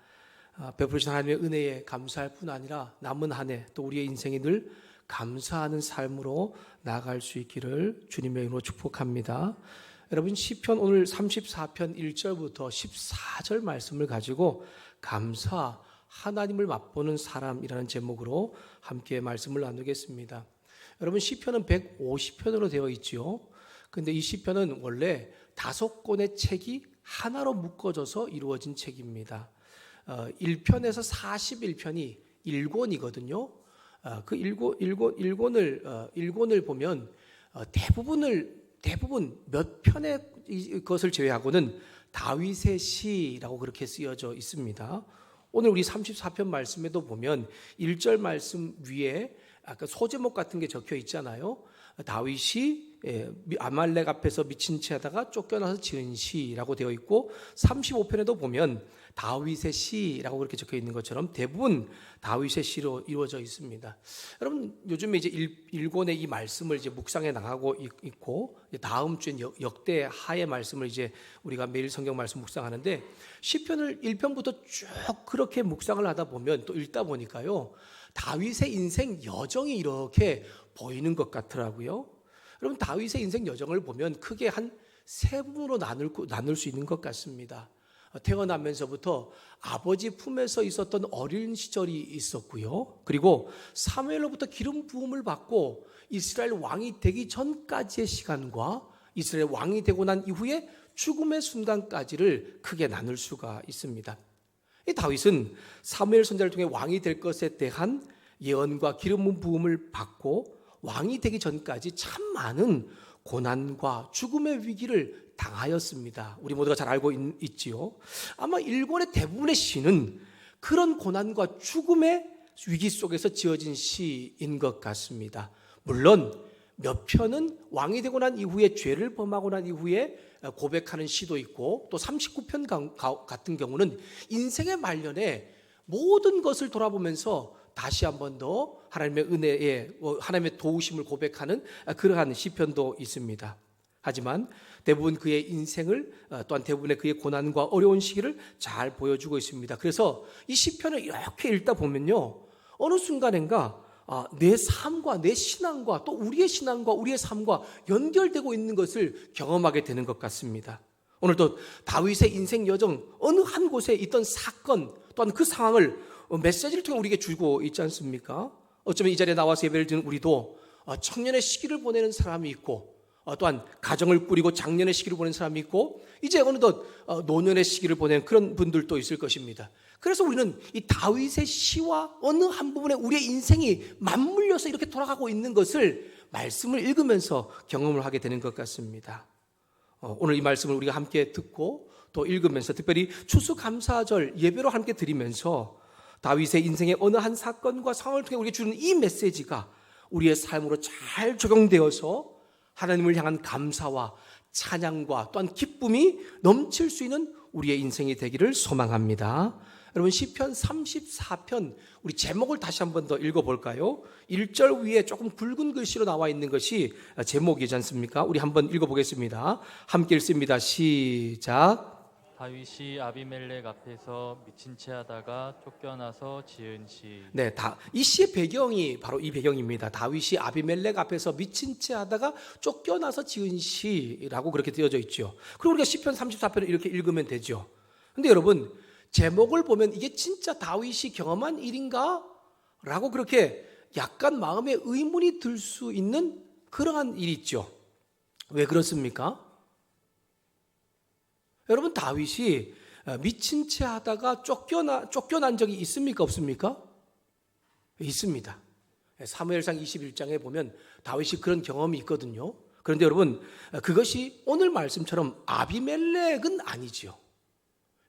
베푸신 하나님의 은혜에 감사할 뿐 아니라 남은 한 해 또 우리의 인생이 늘 감사하는 삶으로 나아갈 수 있기를 주님의 이름으로 축복합니다. 여러분 시편 오늘 34편 1절부터 14절 말씀을 가지고 감사, 하나님을 맛보는 사람이라는 제목으로 함께 말씀을 나누겠습니다. 여러분 시편은 150편으로 되어 있지요. 근데 이 시편은 원래 5권의 책이 하나로 묶어져서 이루어진 책입니다. 1편에서 41편이 1권이거든요. 그 1권을 보면 대부분 몇 편의 것을 제외하고는 다윗의 시라고 그렇게 쓰여져 있습니다. 오늘 우리 34편 말씀에도 보면 1절 말씀 위에 아까 소제목 같은 게 적혀 있잖아요. 다윗이 아말렉 앞에서 미친 채 하다가 쫓겨나서 지은 시라고 되어 있고 35편에도 보면 다윗의 시라고 그렇게 적혀 있는 것처럼 대부분 다윗의 시로 이루어져 있습니다. 여러분 요즘에 이제 1권의 이 말씀을 이제 묵상해 나가고 있고 다음 주엔 역대 하의 말씀을 이제 우리가 매일 성경 말씀 묵상하는데 시편을 1편부터 쭉 그렇게 묵상을 하다 보면 또 읽다 보니까요. 다윗의 인생 여정이 이렇게 보이는 것 같더라고요. 여러분 다윗의 인생 여정을 보면 크게 한 세 부분으로 나눌 수 있는 것 같습니다. 태어나면서부터 아버지 품에서 있었던 어린 시절이 있었고요. 그리고 사무엘로부터 기름 부음을 받고 이스라엘 왕이 되기 전까지의 시간과 이스라엘 왕이 되고 난 이후에 죽음의 순간까지를 크게 나눌 수가 있습니다. 이 다윗은 사무엘 선지자를 통해 왕이 될 것에 대한 예언과 기름 부음을 받고 왕이 되기 전까지 참 많은 고난과 죽음의 위기를 당하였습니다. 우리 모두가 잘 알고 있지요. 아마 일권의 대부분의 시는 그런 고난과 죽음의 위기 속에서 지어진 시인 것 같습니다. 물론 몇 편은 왕이 되고 난 이후에 죄를 범하고 난 이후에 고백하는 시도 있고 또 39편 같은 경우는 인생의 말년에 모든 것을 돌아보면서 다시 한 번 더 하나님의 은혜에 하나님의 도우심을 고백하는 그러한 시편도 있습니다. 하지만 대부분 그의 인생을 또한 대부분의 그의 고난과 어려운 시기를 잘 보여주고 있습니다. 그래서 이 시편을 이렇게 읽다 보면요, 어느 순간인가 내 삶과 내 신앙과 또 우리의 신앙과 우리의 삶과 연결되고 있는 것을 경험하게 되는 것 같습니다. 오늘도 다윗의 인생 여정 어느 한 곳에 있던 사건 또한 그 상황을 메시지를 통해 우리에게 주고 있지 않습니까? 어쩌면 이 자리에 나와서 예배를 드리는 우리도 청년의 시기를 보내는 사람이 있고 또한 가정을 꾸리고 장년의 시기를 보내는 사람이 있고 이제 어느덧 노년의 시기를 보내는 그런 분들도 있을 것입니다. 그래서 우리는 이 다윗의 시와 어느 한 부분에 우리의 인생이 맞물려서 이렇게 돌아가고 있는 것을 말씀을 읽으면서 경험을 하게 되는 것 같습니다. 오늘 이 말씀을 우리가 함께 듣고 또 읽으면서 특별히 추수감사절 예배로 함께 드리면서 다윗의 인생의 어느 한 사건과 상황을 통해 우리에게 주는 이 메시지가 우리의 삶으로 잘 적용되어서 하나님을 향한 감사와 찬양과 또한 기쁨이 넘칠 수 있는 우리의 인생이 되기를 소망합니다. 여러분 시편 34편 우리 제목을 다시 한 번 더 읽어볼까요? 1절 위에 조금 굵은 글씨로 나와 있는 것이 제목이지 않습니까? 우리 한번 읽어보겠습니다. 함께 읽습니다. 시작. 다윗이 아비멜렉 앞에서 미친 채 하다가 쫓겨나서 지은 시. 네, 이 시의 배경이 바로 이 배경입니다. 다윗이 아비멜렉 앞에서 미친 채 하다가 쫓겨나서 지은 시라고 그렇게 되어져 있죠. 그리고 우리가 시편 34편을 이렇게 읽으면 되죠. 근데 여러분 제목을 보면 이게 진짜 다윗이 경험한 일인가? 라고 그렇게 약간 마음에 의문이 들 수 있는 그러한 일이 있죠. 왜 그렇습니까? 여러분 다윗이 미친 채 하다가 쫓겨난 적이 있습니까? 없습니까? 있습니다. 사무엘상 21장에 보면 다윗이 그런 경험이 있거든요. 그런데 여러분 그것이 오늘 말씀처럼 아비멜렉은 아니지요.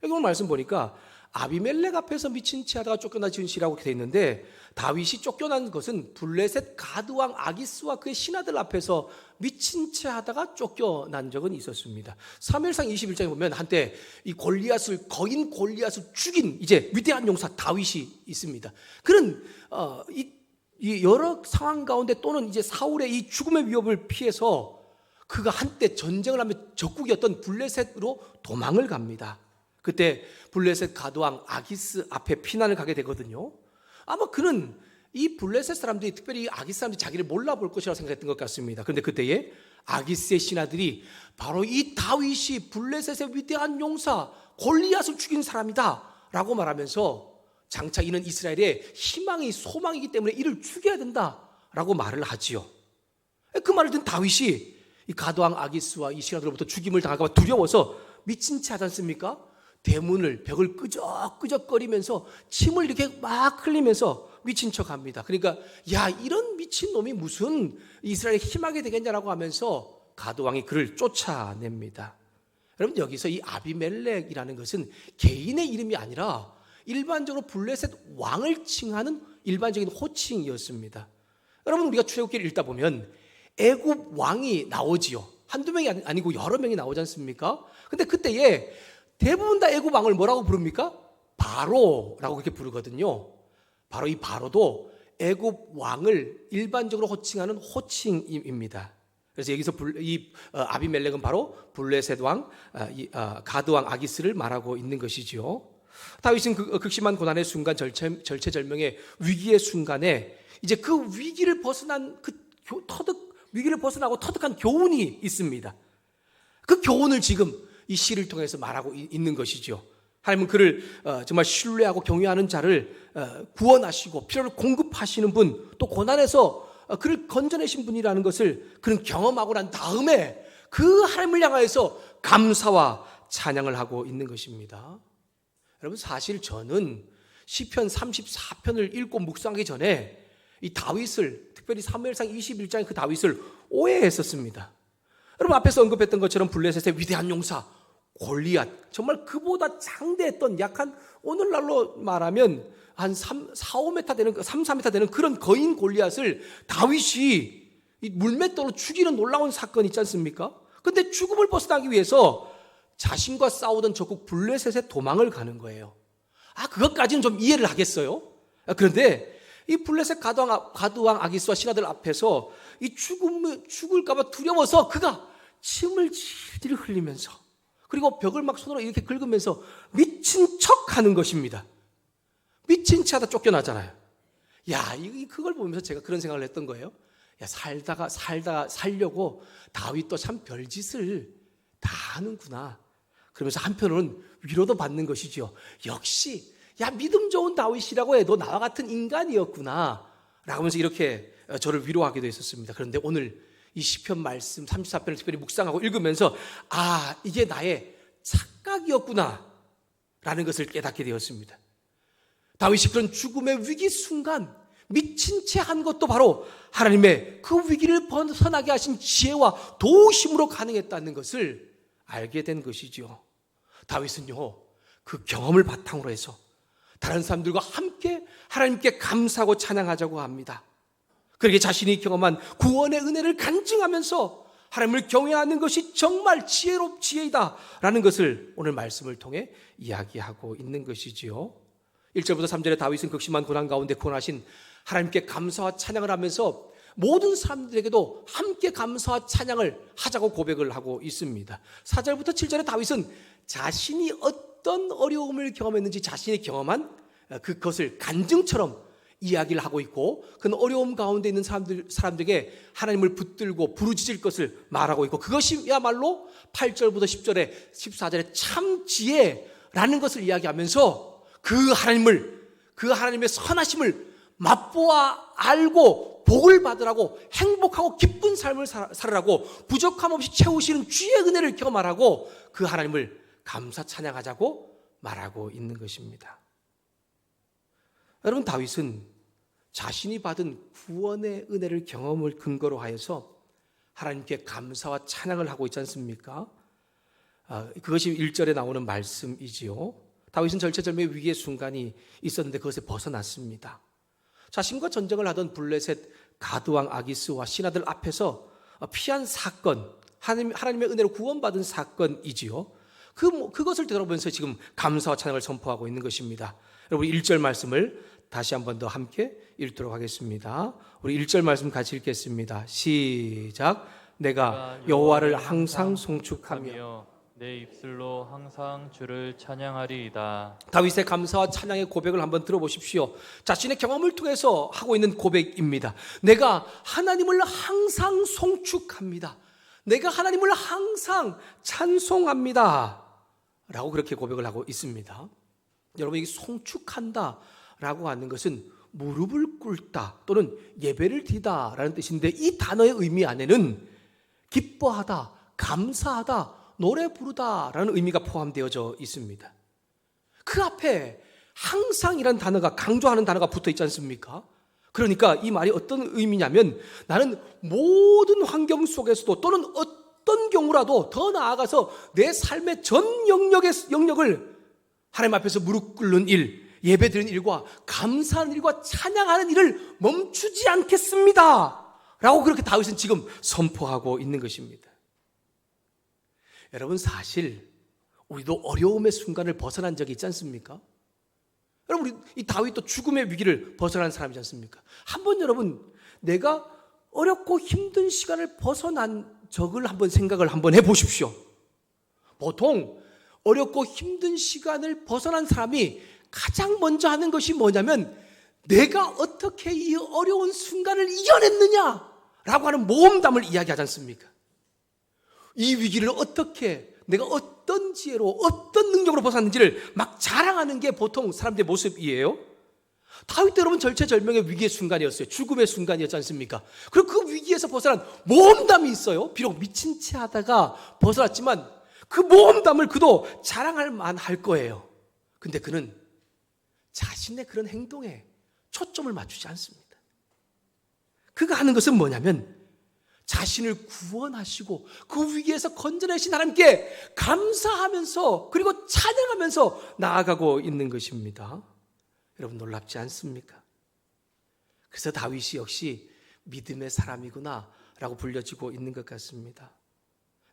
여기 오늘 말씀 보니까 아비멜렉 앞에서 미친 채 하다가 쫓겨나 지은 시라고 되어 있는데 다윗이 쫓겨난 것은 블레셋 가드왕 아기스와 그의 신하들 앞에서 미친 채 하다가 쫓겨난 적은 있었습니다. 사무엘상 21장에 보면 한때 이 거인 골리앗을 죽인 이제 위대한 용사 다윗이 있습니다. 그런 이 여러 상황 가운데 또는 이제 사울의 이 죽음의 위협을 피해서 그가 한때 전쟁을 하며 적국이었던 블레셋으로 도망을 갑니다. 그때 블레셋 가드왕 아기스 앞에 피난을 가게 되거든요. 아마 그는 이 블레셋 사람들이, 특별히 아기스 사람들이 자기를 몰라볼 것이라고 생각했던 것 같습니다. 그런데 그때에 아기스의 신하들이 바로 이 다윗이 블레셋의 위대한 용사 골리앗을 죽인 사람이다 라고 말하면서 장차 이는 이스라엘의 희망이, 소망이기 때문에 이를 죽여야 된다 라고 말을 하지요. 그 말을 듣는 다윗이 이 가드왕 아기스와 이 신하들로부터 죽임을 당할까 봐 두려워서 미친 채 하지 않습니까? 대문을, 벽을 끄적끄적거리면서 침을 이렇게 막 흘리면서 미친 척 합니다. 그러니까 야, 이런 미친 놈이 무슨 이스라엘의 희망이 되겠냐라고 하면서 가드왕이 그를 쫓아냅니다. 여러분, 여기서 이 아비멜렉이라는 것은 개인의 이름이 아니라 일반적으로 블레셋 왕을 칭하는 일반적인 호칭이었습니다. 여러분, 우리가 출애굽기를 읽다 보면 애굽 왕이 나오지요. 한두 명이 아니고 여러 명이 나오지 않습니까? 근데 그때에 대부분 다 애굽 왕을 뭐라고 부릅니까? 바로라고 그렇게 부르거든요. 바로 이 바로도 애굽 왕을 일반적으로 호칭하는 호칭입니다. 그래서 여기서 아비멜렉은 바로 블레셋 왕, 가드 왕 아기스를 말하고 있는 것이지요. 다윗은 극심한 고난의 순간, 절체절명의 위기의 순간에 이제 그 위기를 벗어난 위기를 벗어나고 터득한 교훈이 있습니다. 그 교훈을 지금 이 시를 통해서 말하고 있는 것이죠. 하나님은 그를 정말 신뢰하고 경외하는 자를 구원하시고 필요를 공급하시는 분, 또 고난에서 그를 건져내신 분이라는 것을 그는 경험하고 난 다음에 그 하나님을 향하여서 감사와 찬양을 하고 있는 것입니다. 여러분, 사실 저는 시편 34편을 읽고 묵상하기 전에 이 다윗을, 특별히 사무엘상 21장의 그 다윗을 오해했었습니다. 여러분, 앞에서 언급했던 것처럼 블레셋의 위대한 용사 골리앗, 정말 그보다 장대했던, 약한, 오늘날로 말하면 한 3-4m 되는 그런 거인 골리앗을 다윗이 이 물맷돌로 죽이는 놀라운 사건이 있지 않습니까? 근데 죽음을 벗어나기 위해서 자신과 싸우던 적국 블레셋에 도망을 가는 거예요. 그것까지는 좀 이해를 하겠어요. 그런데 이 블레셋 가드왕 아기스와 신하들 앞에서 이 죽을까봐 두려워서 그가 침을 질질 흘리면서, 그리고 벽을 막 손으로 이렇게 긁으면서 미친 척 하는 것입니다. 미친 채 하다 쫓겨나잖아요. 야, 그걸 보면서 제가 그런 생각을 했던 거예요. 야, 살다가 살려고 다윗도 참 별짓을 다 하는구나. 그러면서 한편으로는 위로도 받는 것이죠. 역시, 야, 믿음 좋은 다윗이라고 해도 나와 같은 인간이었구나 라고 하면서 이렇게 저를 위로하기도 했었습니다. 그런데 오늘 이 시편 말씀 34편을 특별히 묵상하고 읽으면서 이게 나의 착각이었구나 라는 것을 깨닫게 되었습니다. 다윗이 그런 죽음의 위기 순간 미친 채 한 것도 바로 하나님의 그 위기를 벗어나게 하신 지혜와 도우심으로 가능했다는 것을 알게 된 것이죠. 다윗은요, 그 경험을 바탕으로 해서 다른 사람들과 함께 하나님께 감사하고 찬양하자고 합니다. 그렇게 자신이 경험한 구원의 은혜를 간증하면서 하나님을 경외하는 것이 정말 지혜이다 라는 것을 오늘 말씀을 통해 이야기하고 있는 것이지요. 1절부터 3절에 다윗은 극심한 고난 가운데 구원하신 하나님께 감사와 찬양을 하면서 모든 사람들에게도 함께 감사와 찬양을 하자고 고백을 하고 있습니다. 4절부터 7절에 다윗은 자신이 어떤 어려움을 경험했는지 자신이 경험한 그것을 간증처럼 이야기를 하고 있고, 그 어려움 가운데 있는 사람들에게 하나님을 붙들고 부르짖을 것을 말하고 있고, 그것이야말로 8절부터 10절에 14절에 참 지혜라는 것을 이야기하면서 그 하나님의 선하심을 맛보아 알고 복을 받으라고, 행복하고 기쁜 삶을 살으라고, 부족함 없이 채우시는 주의 은혜를 경험하라고 그 하나님을 감사 찬양하자고 말하고 있는 것입니다. 여러분, 다윗은 자신이 받은 구원의 은혜를 경험을 근거로 하여서 하나님께 감사와 찬양을 하고 있지 않습니까? 그것이 1절에 나오는 말씀이지요. 다윗은 절체절명의 위기의 순간이 있었는데 그것에 벗어났습니다. 자신과 전쟁을 하던 블레셋 가드왕 아기스와 신하들 앞에서 피한 사건, 하나님의 은혜로 구원받은 사건이지요. 그것을 되돌아보면서 지금 감사와 찬양을 선포하고 있는 것입니다. 여러분, 1절 말씀을 다시 한 번 더 함께 읽도록 하겠습니다. 우리 1절 말씀 같이 읽겠습니다. 시작. 내가 여호와를 항상 송축하며 내 입술로 항상 주를 찬양하리이다. 다윗의 감사와 찬양의 고백을 한번 들어보십시오. 자신의 경험을 통해서 하고 있는 고백입니다. 내가 하나님을 항상 송축합니다. 내가 하나님을 항상 찬송합니다. 라고 그렇게 고백을 하고 있습니다. 여러분, 이 송축한다 라고 하는 것은 무릎을 꿇다 또는 예배를 드리다 라는 뜻인데, 이 단어의 의미 안에는 기뻐하다, 감사하다, 노래 부르다 라는 의미가 포함되어져 있습니다. 그 앞에 항상이라는 단어가, 강조하는 단어가 붙어 있지 않습니까? 그러니까 이 말이 어떤 의미냐면, 나는 모든 환경 속에서도 또는 어떤 경우라도 더 나아가서 내 삶의 전 영역을 하나님 앞에서 무릎 꿇는 일, 예배드리는 일과 감사하는 일과 찬양하는 일을 멈추지 않겠습니다 라고 그렇게 다윗은 지금 선포하고 있는 것입니다. 여러분, 사실 우리도 어려움의 순간을 벗어난 적이 있지 않습니까? 여러분, 우리 이 다윗도 죽음의 위기를 벗어난 사람이지 않습니까? 한번 여러분, 내가 어렵고 힘든 시간을 벗어난 적을 한번 생각을 한번 해보십시오. 보통 어렵고 힘든 시간을 벗어난 사람이 가장 먼저 하는 것이 뭐냐면, 내가 어떻게 이 어려운 순간을 이겨냈느냐라고 하는 모험담을 이야기하지 않습니까? 이 위기를 어떻게, 내가 어떤 지혜로, 어떤 능력으로 벗어났는지를 막 자랑하는 게 보통 사람들의 모습이에요. 다윗도 여러분 절체절명의 위기의 순간이었어요. 죽음의 순간이었지 않습니까? 그리고 그 위기에서 벗어난 모험담이 있어요. 비록 미친 채 하다가 벗어났지만 그 모험담을 그도 자랑할 만할 거예요. 근데 그는 자신의 그런 행동에 초점을 맞추지 않습니다. 그가 하는 것은 뭐냐면, 자신을 구원하시고 그 위기에서 건져내신 하나님께 감사하면서 그리고 찬양하면서 나아가고 있는 것입니다. 여러분, 놀랍지 않습니까? 그래서 다윗이 역시 믿음의 사람이구나 라고 불려지고 있는 것 같습니다.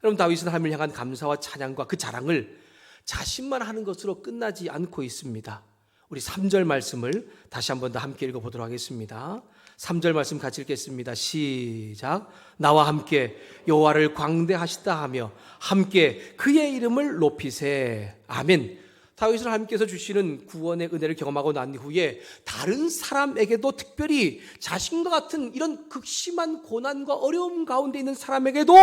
여러분, 다윗은 하나님을 향한 감사와 찬양과 그 자랑을 자신만 하는 것으로 끝나지 않고 있습니다. 우리 3절 말씀을 다시 한 번 더 함께 읽어보도록 하겠습니다. 3절 말씀 같이 읽겠습니다. 시작. 나와 함께 여호와를 광대하시다 하며 함께 그의 이름을 높이세. 아멘. 다윗은 하나님께서 주시는 구원의 은혜를 경험하고 난 후에 다른 사람에게도, 특별히 자신과 같은 이런 극심한 고난과 어려움 가운데 있는 사람에게도,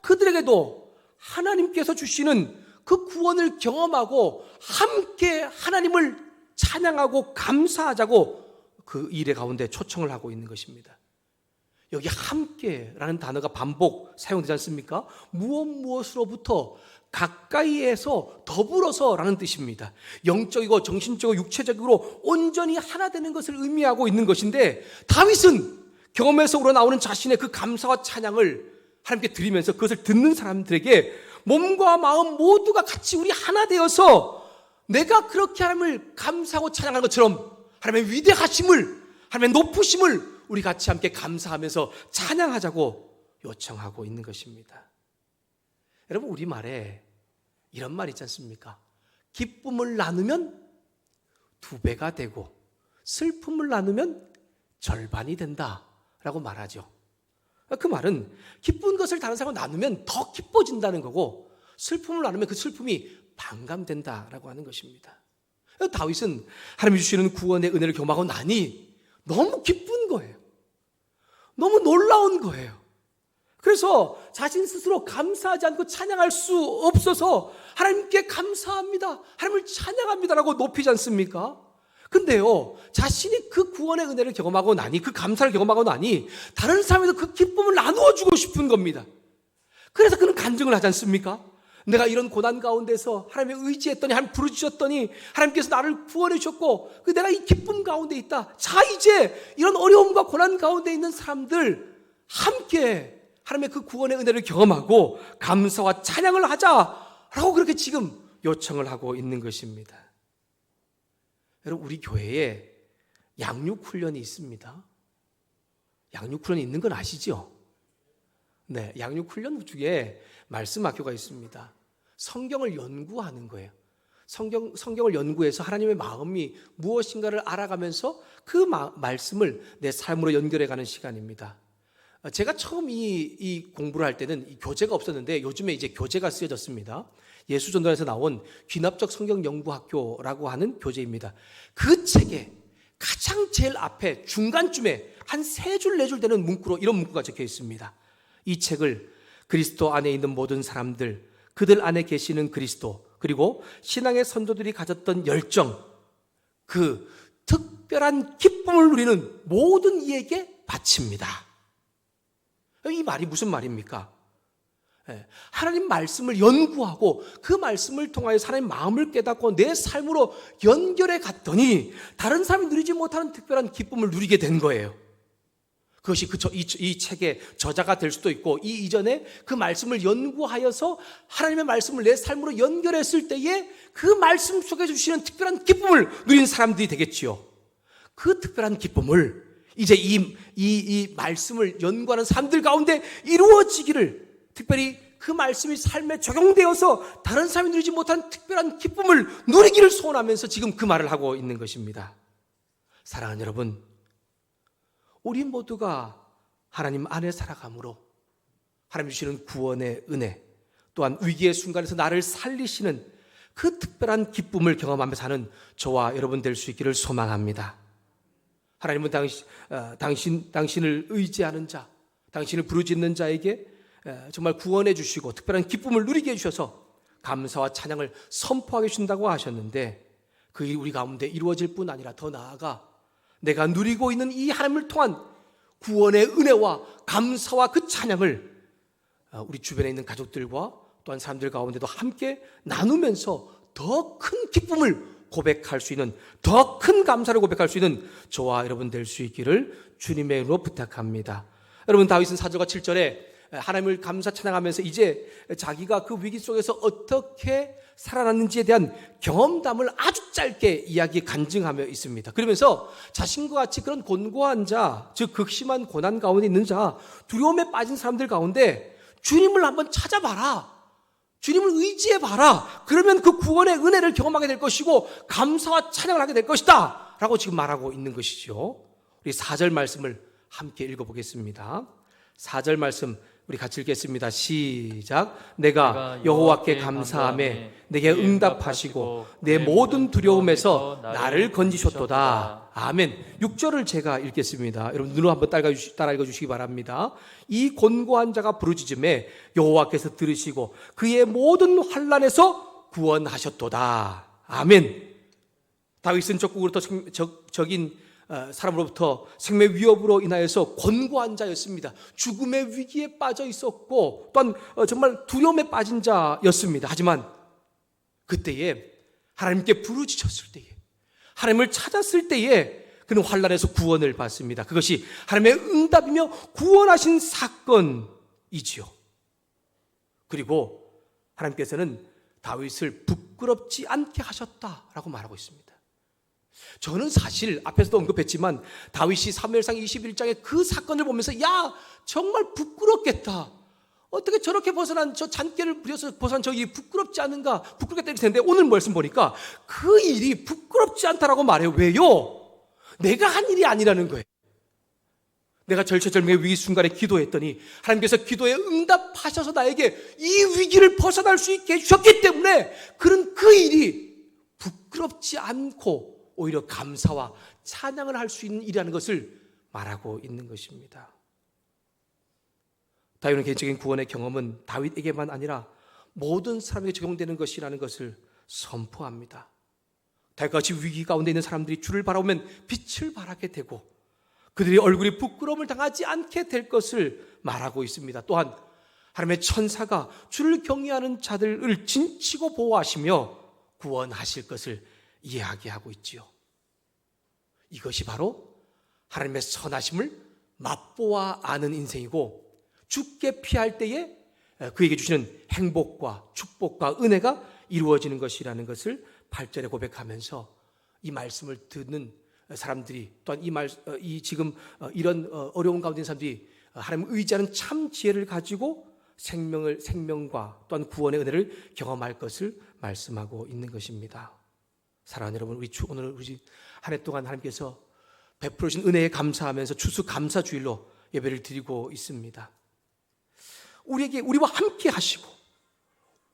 그들에게도 하나님께서 주시는 그 구원을 경험하고 함께 하나님을 찬양하고 감사하자고 그 일의 가운데 초청을 하고 있는 것입니다. 여기 함께라는 단어가 반복 사용되지 않습니까? 무엇으로부터 가까이에서 더불어서라는 뜻입니다. 영적이고 정신적이고 육체적으로 온전히 하나 되는 것을 의미하고 있는 것인데, 다윗은 경험에서 우러나오는 자신의 그 감사와 찬양을 하나님께 드리면서 그것을 듣는 사람들에게 몸과 마음 모두가 같이 우리 하나 되어서 내가 그렇게 하나님을 감사하고 찬양하는 것처럼 하나님의 위대하심을, 하나님의 높으심을 우리 같이 함께 감사하면서 찬양하자고 요청하고 있는 것입니다. 여러분, 우리말에 이런 말 있지 않습니까? 기쁨을 나누면 2배가 되고 슬픔을 나누면 절반이 된다라고 말하죠. 그 말은 기쁜 것을 다른 사람과 나누면 더 기뻐진다는 거고, 슬픔을 나누면 그 슬픔이 반감된다라고 하는 것입니다. 다윗은 하나님이 주시는 구원의 은혜를 경험하고 나니 너무 기쁜 거예요. 너무 놀라운 거예요. 그래서 자신 스스로 감사하지 않고 찬양할 수 없어서 하나님께 감사합니다, 하나님을 찬양합니다라고 높이지 않습니까? 근데요, 자신이 그 구원의 은혜를 경험하고 나니, 그 감사를 경험하고 나니 다른 사람에도 그 기쁨을 나누어 주고 싶은 겁니다. 그래서 그는 간증을 하지 않습니까? 내가 이런 고난 가운데서 하나님의 의지했더니, 하나님 부르주셨더니 하나님께서 나를 구원해 주셨고 내가 이 기쁨 가운데 있다. 자, 이제 이런 어려움과 고난 가운데 있는 사람들 함께 하나님의 그 구원의 은혜를 경험하고 감사와 찬양을 하자라고 그렇게 지금 요청을 하고 있는 것입니다. 여러분, 우리 교회에 양육훈련이 있습니다. 양육훈련이 있는 건 아시죠? 네, 양육훈련 중에 말씀학교가 있습니다. 성경을 연구하는 거예요. 성경을 연구해서 하나님의 마음이 무엇인가를 알아가면서 그 말씀을 내 삶으로 연결해가는 시간입니다. 제가 처음 이 공부를 할 때는 이 교재가 없었는데 요즘에 이제 교재가 쓰여졌습니다. 예수전도에서 나온 귀납적 성경연구학교라고 하는 교재입니다. 그 책에 가장 제일 앞에 중간쯤에 한 3줄 4줄 되는 문구로 이런 문구가 적혀 있습니다. 이 책을 그리스도 안에 있는 모든 사람들, 그들 안에 계시는 그리스도, 그리고 신앙의 선조들이 가졌던 열정, 그 특별한 기쁨을 누리는 모든 이에게 바칩니다. 이 말이 무슨 말입니까? 하나님 말씀을 연구하고 그 말씀을 통하여 하나님 마음을 깨닫고 내 삶으로 연결해 갔더니 다른 사람이 누리지 못하는 특별한 기쁨을 누리게 된 거예요. 그것이 이 책의 저자가 될 수도 있고, 이 이전에 그 말씀을 연구하여서 하나님의 말씀을 내 삶으로 연결했을 때에 그 말씀 속에 주시는 특별한 기쁨을 누린 사람들이 되겠지요. 그 특별한 기쁨을 이제 이 말씀을 연구하는 사람들 가운데 이루어지기를, 특별히 그 말씀이 삶에 적용되어서 다른 사람이 누리지 못한 특별한 기쁨을 누리기를 소원하면서 지금 그 말을 하고 있는 것입니다. 사랑하는 여러분, 우리 모두가 하나님 안에 살아감으로 하나님 주시는 구원의 은혜, 또한 위기의 순간에서 나를 살리시는 그 특별한 기쁨을 경험하며 사는 저와 여러분 될 수 있기를 소망합니다. 하나님은 당신을 의지하는 자, 당신을 부르짖는 자에게 정말 구원해 주시고 특별한 기쁨을 누리게 해주셔서 감사와 찬양을 선포하게 해주신다고 하셨는데, 그 일이 우리 가운데 이루어질 뿐 아니라 더 나아가 내가 누리고 있는 이 하나님을 통한 구원의 은혜와 감사와 그 찬양을 우리 주변에 있는 가족들과 또한 사람들 가운데도 함께 나누면서 더 큰 기쁨을 고백할 수 있는, 더 큰 감사를 고백할 수 있는 저와 여러분 될 수 있기를 주님의 이름으로 부탁합니다. 여러분, 다윗은 4절과 7절에 하나님을 감사 찬양하면서 이제 자기가 그 위기 속에서 어떻게 살아났는지에 대한 경험담을 아주 짧게 간증하며 있습니다. 그러면서 자신과 같이 그런 곤고한 자, 즉 극심한 고난 가운데 있는 자, 두려움에 빠진 사람들 가운데 주님을 한번 찾아봐라, 주님을 의지해봐라, 그러면 그 구원의 은혜를 경험하게 될 것이고 감사와 찬양을 하게 될 것이다 라고 지금 말하고 있는 것이죠. 우리 4절 말씀을 함께 읽어보겠습니다. 4절 말씀 우리 같이 읽겠습니다. 시작. 내가 여호와께 감사하며 내게 응답하시고 내 모든 두려움에서 나를 건지셨도다. 아멘. 6절을 제가 읽겠습니다. 여러분 눈으로 한번 따라 읽어주시기 바랍니다. 이 곤고한 자가 부르짖음에 여호와께서 들으시고 그의 모든 환난에서 구원하셨도다. 아멘. 다윗은 적국으로부터 적인 사람으로부터 생명 위협으로 인하여서 곤고한 자였습니다. 죽음의 위기에 빠져 있었고 또한 정말 두려움에 빠진 자였습니다. 하지만 그때에 하나님께 부르짖었을 때에, 하나님을 찾았을 때에 그는 환난에서 구원을 받습니다. 그것이 하나님의 응답이며 구원하신 사건이지요. 그리고 하나님께서는 다윗을 부끄럽지 않게 하셨다라고 말하고 있습니다. 저는 사실 앞에서도 언급했지만 다윗이 사무엘상 21장의 그 사건을 보면서 야 정말 부끄럽겠다, 어떻게 저렇게 벗어난 저 잔꾀를 부려서 벗어난 저 일이 부끄럽지 않은가, 부끄럽겠다 이럴 텐데 오늘 말씀 보니까 그 일이 부끄럽지 않다라고 말해요. 왜요? 내가 한 일이 아니라는 거예요. 내가 절체절명의 위기 순간에 기도했더니 하나님께서 기도에 응답하셔서 나에게 이 위기를 벗어날 수 있게 해주셨기 때문에 그는 그 일이 부끄럽지 않고 오히려 감사와 찬양을 할 수 있는 일이라는 것을 말하고 있는 것입니다. 다윗의 개인적인 구원의 경험은 다윗에게만 아니라 모든 사람에게 적용되는 것이라는 것을 선포합니다. 다윗같이 위기 가운데 있는 사람들이 주를 바라보면 빛을 발하게 되고 그들의 얼굴이 부끄러움을 당하지 않게 될 것을 말하고 있습니다. 또한 하나님의 천사가 주를 경외하는 자들을 진치고 보호하시며 구원하실 것을 이야기하고 있지요. 이것이 바로 하나님의 선하심을 맛보아 아는 인생이고 죽게 피할 때에 그에게 주시는 행복과 축복과 은혜가 이루어지는 것이라는 것을 8절에 고백하면서 이 말씀을 듣는 사람들이 또한 지금 이런 어려운 가운데 있는 사람들이 하나님을 의지하는 참 지혜를 가지고 생명과 또한 구원의 은혜를 경험할 것을 말씀하고 있는 것입니다. 사랑하는 여러분, 오늘 우리 한 해 동안 하나님께서 베풀어 주신 은혜에 감사하면서 추수 감사 주일로 예배를 드리고 있습니다. 우리와 함께 하시고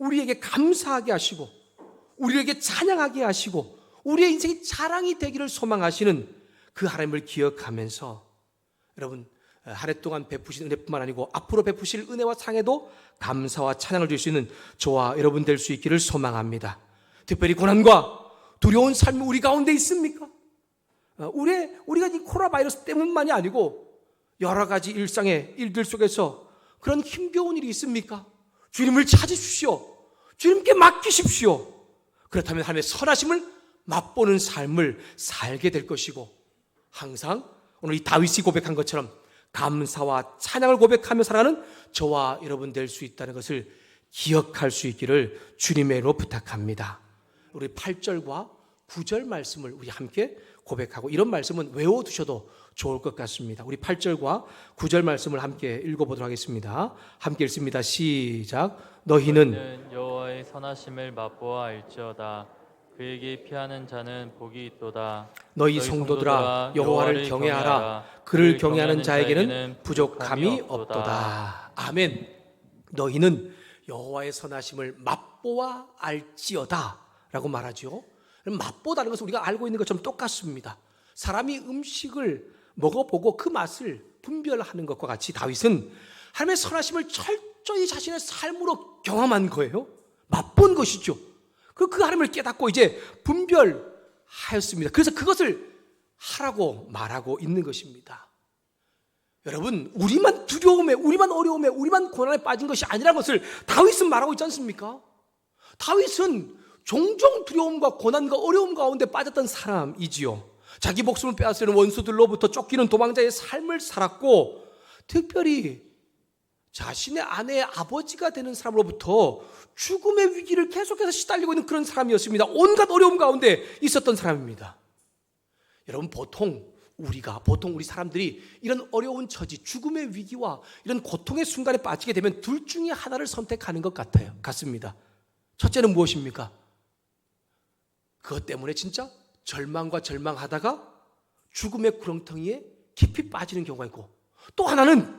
우리에게 감사하게 하시고 우리에게 찬양하게 하시고 우리의 인생이 자랑이 되기를 소망하시는 그 하나님을 기억하면서 여러분 한 해 동안 베푸신 은혜뿐만 아니고 앞으로 베푸실 은혜와 상에도 감사와 찬양을 줄 수 있는 저와 여러분 될 수 있기를 소망합니다. 특별히 고난과 두려운 삶이 우리 가운데 있습니까? 우리가 이 코로나 바이러스 때문만이 아니고 여러 가지 일상의 일들 속에서 그런 힘겨운 일이 있습니까? 주님을 찾으십시오. 주님께 맡기십시오. 그렇다면 하나님의 선하심을 맛보는 삶을 살게 될 것이고 항상 오늘 이 다윗이 고백한 것처럼 감사와 찬양을 고백하며 살아가는 저와 여러분 될 수 있다는 것을 기억할 수 있기를 주님의 이름으로 부탁합니다. 우리 8절과 9절 말씀을 우리 함께 고백하고 이런 말씀은 외워두셔도 좋을 것 같습니다. 우리 8절과 9절 말씀을 함께 읽어보도록 하겠습니다. 함께 읽습니다. 시작. 너희는 여호와의 선하심을 맛보아 알지어다. 그에게 피하는 자는 복이 있도다. 너희 성도들아 여호와를 경외하라. 그를 경외하는 자에게는 부족함이 없도다. 아멘. 너희는 여호와의 선하심을 맛보아 알지어다 라고 말하죠. 맛보다는 것은 우리가 알고 있는 것처럼 똑같습니다. 사람이 음식을 먹어보고 그 맛을 분별하는 것과 같이 다윗은 하나님의 선하심을 철저히 자신의 삶으로 경험한 거예요. 맛본 것이죠. 그 하나님을 깨닫고 이제 분별하였습니다. 그래서 그것을 하라고 말하고 있는 것입니다. 여러분, 우리만 두려움에, 우리만 어려움에, 우리만 고난에 빠진 것이 아니라는 것을 다윗은 말하고 있지 않습니까? 다윗은 종종 두려움과 고난과 어려움 가운데 빠졌던 사람이지요. 자기 목숨을 빼앗으려는 원수들로부터 쫓기는 도망자의 삶을 살았고 특별히 자신의 아내의 아버지가 되는 사람으로부터 죽음의 위기를 계속해서 시달리고 있는 그런 사람이었습니다. 온갖 어려움 가운데 있었던 사람입니다. 여러분 보통 우리 사람들이 이런 어려운 처지, 죽음의 위기와 이런 고통의 순간에 빠지게 되면 둘 중에 하나를 선택하는 것 같습니다. 첫째는 무엇입니까? 그것 때문에 진짜 절망과 절망하다가 죽음의 구렁텅이에 깊이 빠지는 경우가 있고 또 하나는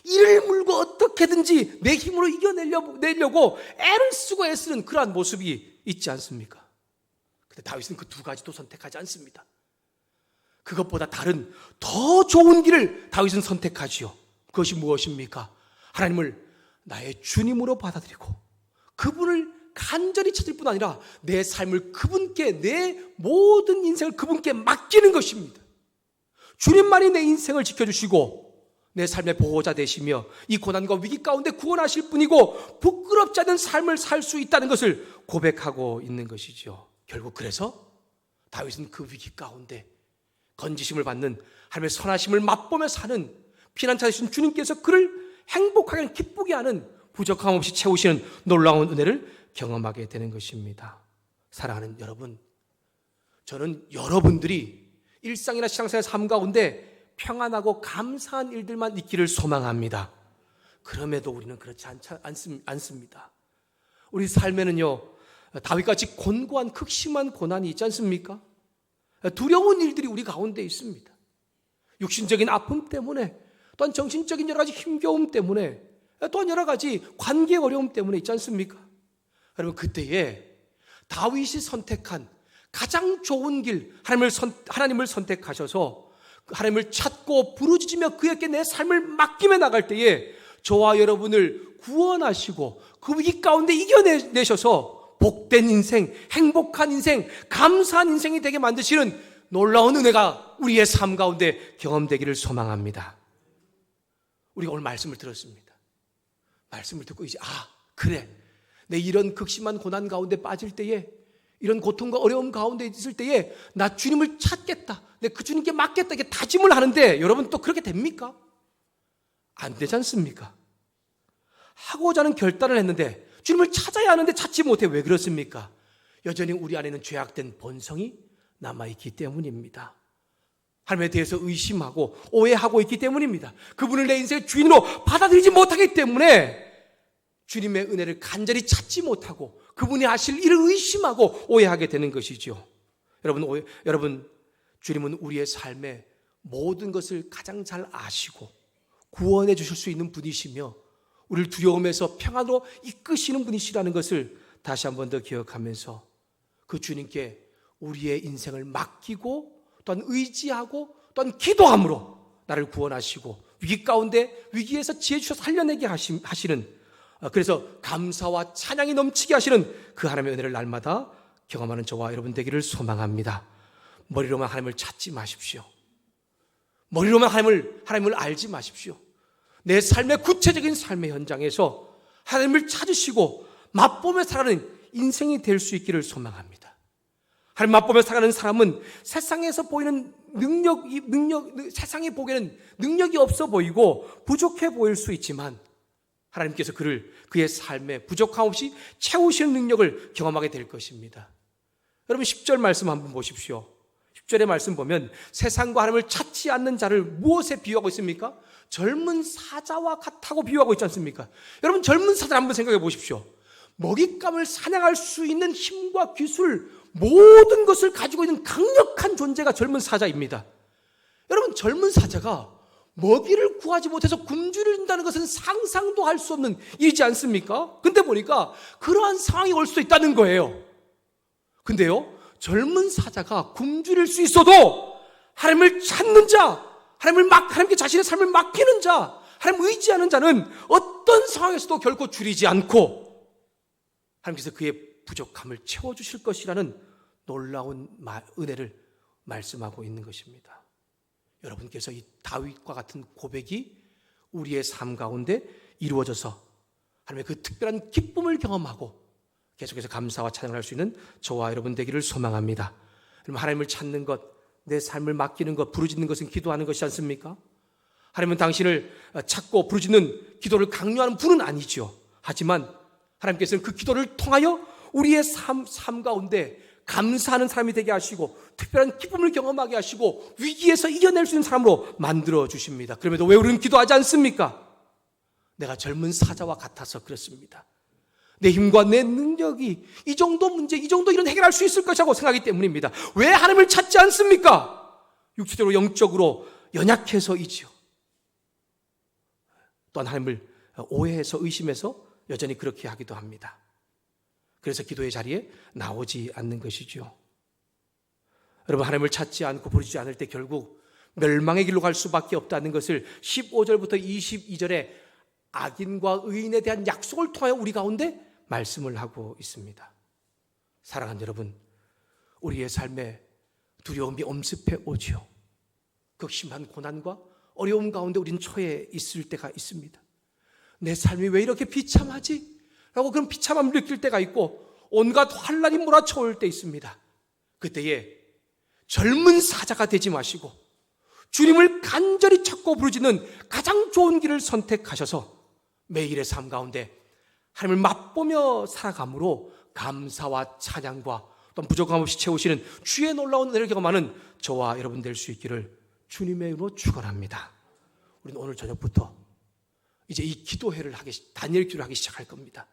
이를 물고 어떻게든지 내 힘으로 이겨내려고 애를 쓰고 애쓰는 그러한 모습이 있지 않습니까? 근데 다윗은 그 두 가지도 선택하지 않습니다. 그것보다 다른 더 좋은 길을 다윗은 선택하지요. 그것이 무엇입니까? 하나님을 나의 주님으로 받아들이고 그분을 간절히 찾을 뿐 아니라 내 삶을 그분께, 내 모든 인생을 그분께 맡기는 것입니다. 주님만이 내 인생을 지켜주시고 내 삶의 보호자 되시며 이 고난과 위기 가운데 구원하실 분이고 부끄럽지 않은 삶을 살 수 있다는 것을 고백하고 있는 것이죠. 결국 그래서 다윗은 그 위기 가운데 건지심을 받는 하나님의 선하심을 맛보며 사는 피난처 되신 주님께서 그를 행복하게 기쁘게 하는 부족함 없이 채우시는 놀라운 은혜를 경험하게 되는 것입니다. 사랑하는 여러분, 저는 여러분들이 일상이나 신앙생활 삶 가운데 평안하고 감사한 일들만 있기를 소망합니다. 그럼에도 우리는 그렇지 않습니다. 우리 삶에는요, 다윗같이 곤고한 극심한 고난이 있지 않습니까? 두려운 일들이 우리 가운데 있습니다. 육신적인 아픔 때문에, 또한 정신적인 여러 가지 힘겨움 때문에, 또한 여러 가지 관계 어려움 때문에 있지 않습니까? 여러분, 그때에 다윗이 선택한 가장 좋은 길, 하나님을 선택하셔서 하나님을 찾고 부르짖으며 그에게 내 삶을 맡기며 나갈 때에 저와 여러분을 구원하시고 그 위기 가운데 이겨내셔서 복된 인생, 행복한 인생, 감사한 인생이 되게 만드시는 놀라운 은혜가 우리의 삶 가운데 경험되기를 소망합니다. 우리가 오늘 말씀을 들었습니다. 말씀을 듣고 이제 그래, 내 이런 극심한 고난 가운데 빠질 때에, 이런 고통과 어려움 가운데 있을 때에 나 주님을 찾겠다, 내 그 주님께 맡겠다, 이렇게 다짐을 하는데 여러분 또 그렇게 됩니까? 안 되지 않습니까? 하고자 하는 결단을 했는데 주님을 찾아야 하는데 찾지 못해. 왜 그렇습니까? 여전히 우리 안에는 죄악된 본성이 남아있기 때문입니다. 하나님에 대해서 의심하고 오해하고 있기 때문입니다. 그분을 내 인생의 주인으로 받아들이지 못하기 때문에 주님의 은혜를 간절히 찾지 못하고 그분이 하실 일을 의심하고 오해하게 되는 것이죠. 여러분, 주님은 우리의 삶의 모든 것을 가장 잘 아시고 구원해 주실 수 있는 분이시며 우리를 두려움에서 평안으로 이끄시는 분이시라는 것을 다시 한 번 더 기억하면서 그 주님께 우리의 인생을 맡기고 또한 의지하고 또한 기도함으로 나를 구원하시고 위기 가운데 위기에서 지혜 주셔서 살려내게 하시는, 그래서 감사와 찬양이 넘치게 하시는 그 하나님의 은혜를 날마다 경험하는 저와 여러분 되기를 소망합니다. 머리로만 하나님을 찾지 마십시오. 머리로만 하나님을 알지 마십시오. 내 삶의 구체적인 삶의 현장에서 하나님을 찾으시고 맛보며 살아가는 인생이 될 수 있기를 소망합니다. 하나님 맛보며 살아가는 사람은 세상에서 보이는 세상이 보기에는 능력이 없어 보이고 부족해 보일 수 있지만 하나님께서 그의 삶에 부족함 없이 채우시는 능력을 경험하게 될 것입니다. 여러분 10절 말씀 한번 보십시오. 10절의 말씀 보면 세상과 하나님을 찾지 않는 자를 무엇에 비유하고 있습니까? 젊은 사자와 같다고 비유하고 있지 않습니까? 여러분 젊은 사자 한번 생각해 보십시오. 먹잇감을 사냥할 수 있는 힘과 기술, 모든 것을 가지고 있는 강력한 존재가 젊은 사자입니다. 여러분 젊은 사자가 먹이를 구하지 못해서 굶주려 준다는 것은 상상도 할 수 없는 일이지 않습니까? 근데 보니까 그러한 상황이 올 수도 있다는 거예요. 근데요, 젊은 사자가 굶주릴 수 있어도 하나님을 찾는 자, 하나님께 자신의 삶을 맡기는 자, 하나님을 의지하는 자는 어떤 상황에서도 결코 줄이지 않고 하나님께서 그의 부족함을 채워주실 것이라는 놀라운 은혜를 말씀하고 있는 것입니다. 여러분께서 이 다윗과 같은 고백이 우리의 삶 가운데 이루어져서 하나님의 그 특별한 기쁨을 경험하고 계속해서 감사와 찬양을 할 수 있는 저와 여러분 되기를 소망합니다. 여러분 하나님을 찾는 것, 내 삶을 맡기는 것, 부르짖는 것은 기도하는 것이지 않습니까? 하나님은 당신을 찾고 부르짖는 기도를 강요하는 분은 아니죠. 하지만 하나님께서는 그 기도를 통하여 우리의 삶 가운데 감사하는 사람이 되게 하시고 특별한 기쁨을 경험하게 하시고 위기에서 이겨낼 수 있는 사람으로 만들어 주십니다. 그럼에도 왜 우리는 기도하지 않습니까? 내가 젊은 사자와 같아서 그렇습니다. 내 힘과 내 능력이 이 정도 문제, 이 정도 일은 해결할 수 있을 것이라고 생각하기 때문입니다. 왜 하나님을 찾지 않습니까? 육체적으로 영적으로 연약해서이지요. 또한 하나님을 오해해서 의심해서 여전히 그렇게 하기도 합니다. 그래서 기도의 자리에 나오지 않는 것이죠. 여러분 하나님을 찾지 않고 부르지 않을 때 결국 멸망의 길로 갈 수밖에 없다는 것을 15절부터 22절에 악인과 의인에 대한 약속을 통하여 우리 가운데 말씀을 하고 있습니다. 사랑하는 여러분, 우리의 삶에 두려움이 엄습해 오지요. 극심한 고난과 어려움 가운데 우리는 처해 있을 때가 있습니다. 내 삶이 왜 이렇게 비참하지? 라고 그런 비참함을 느낄 때가 있고 온갖 환난이 몰아쳐올 때 있습니다. 그때에 젊은 사자가 되지 마시고 주님을 간절히 찾고 부르짖는 가장 좋은 길을 선택하셔서 매일의 삶 가운데 하나님을 맛보며 살아감으로 감사와 찬양과 또 부족함 없이 채우시는 주의 놀라운 은혜를 경험하는 저와 여러분 될 수 있기를 주님의 이름으로 축원합니다. 우리는 오늘 저녁부터 이제 이 기도회를 다니엘 기도를 하기 시작할 겁니다.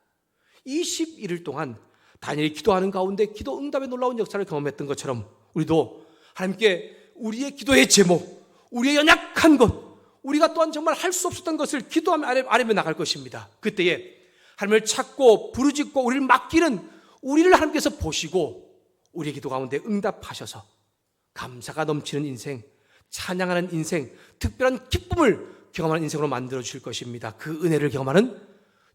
21일 동안 다니엘이 기도하는 가운데 기도 응답의 놀라운 역사를 경험했던 것처럼 우리도 하나님께 우리의 기도의 제목, 우리의 연약한 것, 우리가 또한 정말 할 수 없었던 것을 기도하며 아뢰며 나갈 것입니다. 그때에 하나님을 찾고 부르짖고 우리를 맡기는 우리를 하나님께서 보시고 우리의 기도 가운데 응답하셔서 감사가 넘치는 인생, 찬양하는 인생, 특별한 기쁨을 경험하는 인생으로 만들어 주실 것입니다. 그 은혜를 경험하는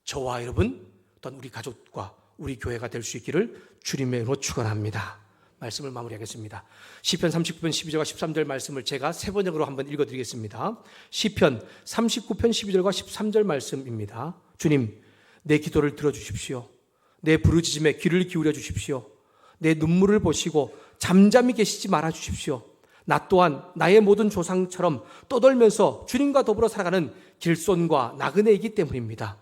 저와 여러분 또한 우리 가족과 우리 교회가 될 수 있기를 주님의 이름으로 축원합니다. 말씀을 마무리하겠습니다. 시편 39편 12절과 13절 말씀을 제가 세 번역으로 한번 읽어드리겠습니다. 시편 39편 12절과 13절 말씀입니다. 주님, 내 기도를 들어주십시오. 내 부르짖음에 귀를 기울여 주십시오. 내 눈물을 보시고 잠잠히 계시지 말아 주십시오. 나 또한 나의 모든 조상처럼 떠돌면서 주님과 더불어 살아가는 길손과 나그네이기 때문입니다.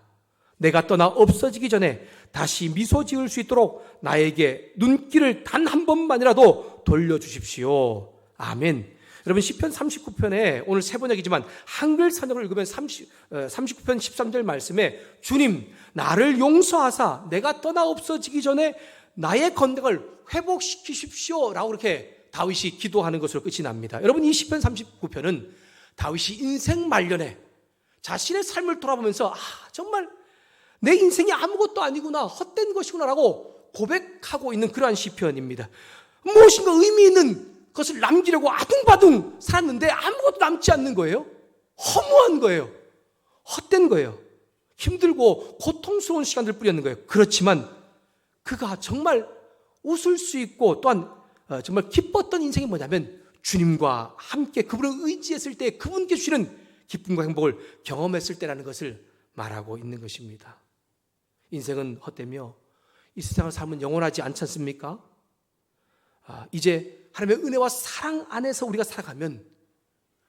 내가 떠나 없어지기 전에 다시 미소 지을 수 있도록 나에게 눈길을 단 한 번만이라도 돌려주십시오. 아멘. 여러분 시편 39편에 오늘 세 번역이지만 한글 산역을 읽으면 39편 13절 말씀에 주님 나를 용서하사 내가 떠나 없어지기 전에 나의 건강을 회복시키십시오 라고 이렇게 다윗이 기도하는 것으로 끝이 납니다. 여러분 이 시편 39편은 다윗이 인생 말년에 자신의 삶을 돌아보면서 정말 내 인생이 아무것도 아니구나, 헛된 것이구나라고 고백하고 있는 그러한 시편입니다. 무엇인가 의미 있는 것을 남기려고 아둥바둥 살았는데 아무것도 남지 않는 거예요. 허무한 거예요. 헛된 거예요. 힘들고 고통스러운 시간들 뿐이었는 거예요. 그렇지만 그가 정말 웃을 수 있고 또한 정말 기뻤던 인생이 뭐냐면 주님과 함께 그분을 의지했을 때 그분께 주시는 기쁨과 행복을 경험했을 때라는 것을 말하고 있는 것입니다. 인생은 헛되며 이 세상을 살면 영원하지 않지 않습니까? 이제 하나님의 은혜와 사랑 안에서 우리가 살아가면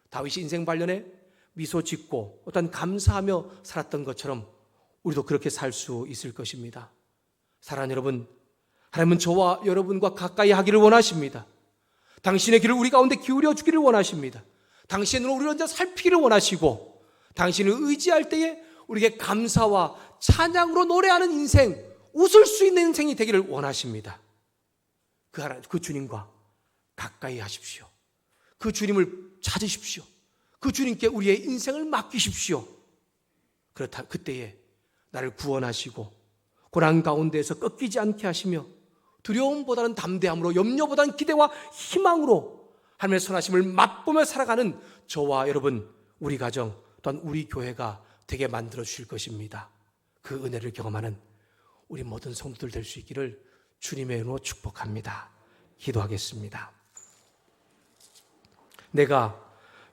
다윗이 인생 발년에 미소 짓고 어떤 감사하며 살았던 것처럼 우리도 그렇게 살 수 있을 것입니다. 사랑하는 여러분, 하나님은 저와 여러분과 가까이 하기를 원하십니다. 당신의 길을 우리 가운데 기울여 주기를 원하십니다. 당신의 눈으로 우리를 언제 살피기를 원하시고 당신을 의지할 때에 우리에게 감사와 찬양으로 노래하는 인생, 웃을 수 있는 인생이 되기를 원하십니다. 그 주님과 가까이 하십시오. 그 주님을 찾으십시오. 그 주님께 우리의 인생을 맡기십시오. 그렇다 그때에 나를 구원하시고 고난 가운데에서 꺾이지 않게 하시며 두려움보다는 담대함으로, 염려보다는 기대와 희망으로 하나님의 선하심을 맛보며 살아가는 저와 여러분, 우리 가정 또한 우리 교회가 되게 만들어 주실 것입니다. 그 은혜를 경험하는 우리 모든 성도들 될 수 있기를 주님의 이름으로 축복합니다. 기도하겠습니다. 내가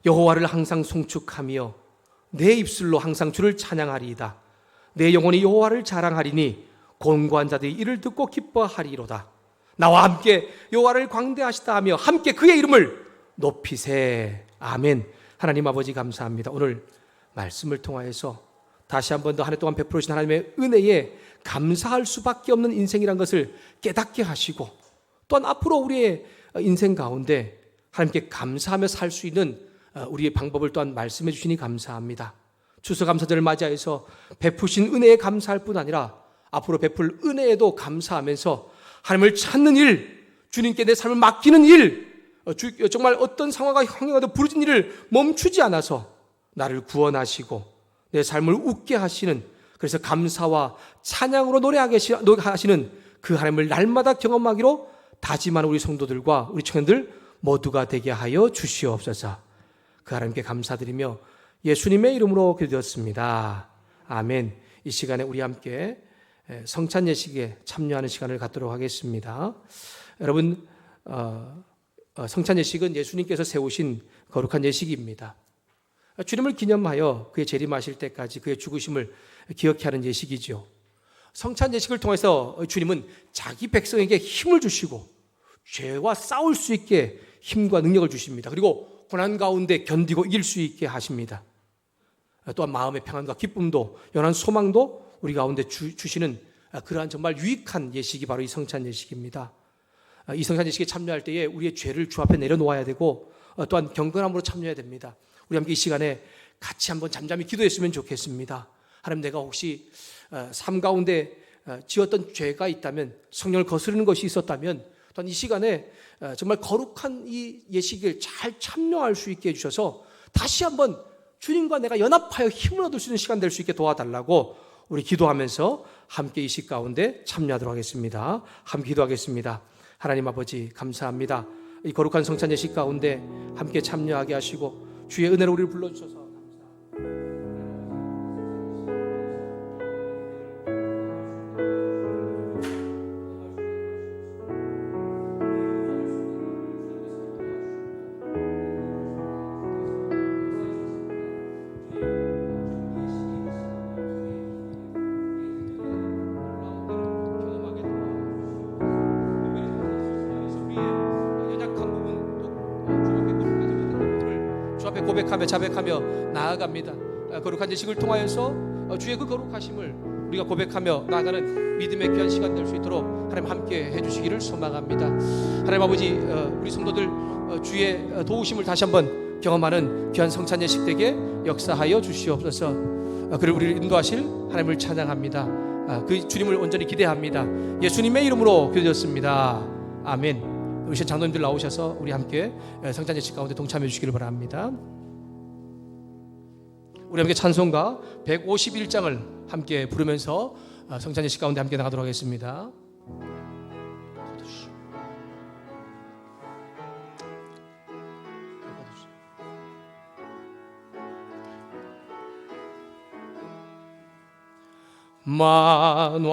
여호와를 항상 송축하며 내 입술로 항상 주를 찬양하리이다. 내 영혼이 여호와를 자랑하리니 곤고한 자들이 이를 듣고 기뻐하리로다. 나와 함께 여호와를 광대하시다 하며 함께 그의 이름을 높이세. 아멘. 하나님 아버지 감사합니다. 오늘 말씀을 통하여서 다시 한 번 더 한 해 동안 베풀어 주신 하나님의 은혜에 감사할 수밖에 없는 인생이란 것을 깨닫게 하시고 또한 앞으로 우리의 인생 가운데 하나님께 감사하며 살 수 있는 우리의 방법을 또한 말씀해 주시니 감사합니다. 추수감사절을 맞이해서 베푸신 은혜에 감사할 뿐 아니라 앞으로 베풀 은혜에도 감사하면서 하나님을 찾는 일, 주님께 내 삶을 맡기는 일, 정말 어떤 상황과 형행하도 부르짖는 일을 멈추지 않아서 나를 구원하시고 내 삶을 웃게 하시는, 그래서 감사와 찬양으로 노래하게 하시는 그 하나님을 날마다 경험하기로 다짐하는 우리 성도들과 우리 청년들 모두가 되게 하여 주시옵소서. 그 하나님께 감사드리며 예수님의 이름으로 기도드렸습니다. 아멘. 이 시간에 우리 함께 성찬 예식에 참여하는 시간을 갖도록 하겠습니다. 여러분, 성찬 예식은 예수님께서 세우신 거룩한 예식입니다. 주님을 기념하여 그의 재림하실 때까지 그의 죽으심을 기억해 하는 예식이죠. 성찬 예식을 통해서 주님은 자기 백성에게 힘을 주시고 죄와 싸울 수 있게 힘과 능력을 주십니다. 그리고 고난 가운데 견디고 이길 수 있게 하십니다. 또한 마음의 평안과 기쁨도 연한 소망도 우리 가운데 주시는 그러한 정말 유익한 예식이 바로 이 성찬 예식입니다. 이 성찬 예식에 참여할 때에 우리의 죄를 주 앞에 내려놓아야 되고 또한 경건함으로 참여해야 됩니다. 우리 함께 이 시간에 같이 한번 잠잠히 기도했으면 좋겠습니다. 하나님, 내가 혹시 삶 가운데 지었던 죄가 있다면, 성령을 거스르는 것이 있었다면 또한 이 시간에 정말 거룩한 이 예식을 잘 참여할 수 있게 해주셔서 다시 한번 주님과 내가 연합하여 힘을 얻을 수 있는 시간 될 수 있게 도와달라고 우리 기도하면서 함께 이 시 가운데 참여하도록 하겠습니다. 함께 기도하겠습니다. 하나님 아버지 감사합니다. 이 거룩한 성찬 예식 가운데 함께 참여하게 하시고 주의 은혜로 우리를 불러주셔서 감사합니다. 고백하며 자백하며 나아갑니다. 거룩한 예식을 통하여서 주의 그 거룩하심을 우리가 고백하며 나아가는 믿음의 귀한 시간 될 수 있도록 하나님 함께 해주시기를 소망합니다. 하나님 아버지, 우리 성도들 주의 도우심을 다시 한번 경험하는 귀한 성찬 예식 되게 역사하여 주시옵소서. 그리고 우리를 인도하실 하나님을 찬양합니다. 그 주님을 온전히 기대합니다. 예수님의 이름으로 기도드렸습니다. 아멘. 우리 장로님들 나오셔서 우리 함께 성찬 예식 가운데 동참해 주시기를 바랍니다. 우리 함께 찬송가 151장을 함께 부르면서 성찬 예식 가운데 함께 나가도록 하겠습니다. 만왕의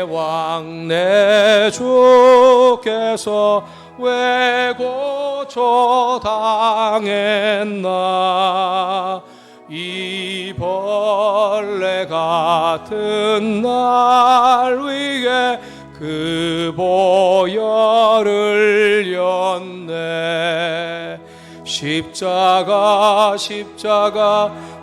왕 내 주께서 왜 고초당했나 이 벌레 같은 날 위에 그 보혈을 렸네. 십자가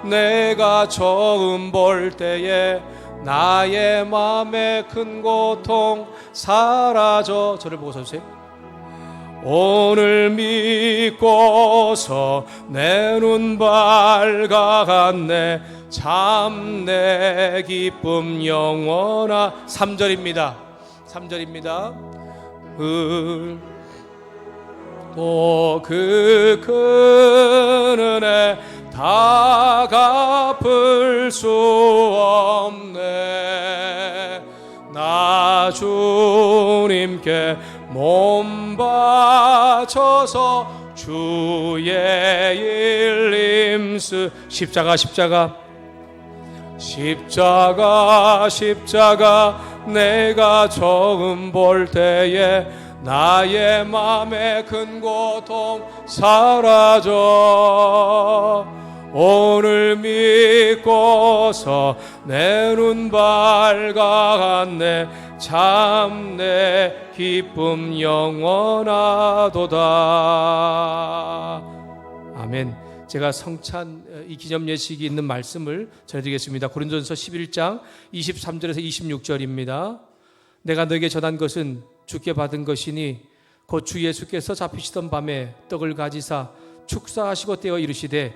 내가 처음 볼 때에 나의 맘에 큰 고통 사라져. 저를 보고 서주세요. 오늘 믿고서 내 눈 밝아갔네. 참 내 기쁨 영원하. 3절입니다. 또 그 큰 은혜 다 갚을 수 없네. 나 주님께 몸 바쳐서 주의 일림스. 십자가 내가 처음 볼 때에 나의 맘에 큰 고통 사라져. 오늘 믿고서 내 눈 밝아갔네. 참 내 기쁨 영원하도다. 아멘. 제가 성찬 이 기념 예식이 있는 말씀을 전해드리겠습니다. 고린도전서 11장 23절에서 26절입니다. 내가 너에게 전한 것은 주께 받은 것이니 곧 주 예수께서 잡히시던 밤에 떡을 가지사 축사하시고 떼어 이르시되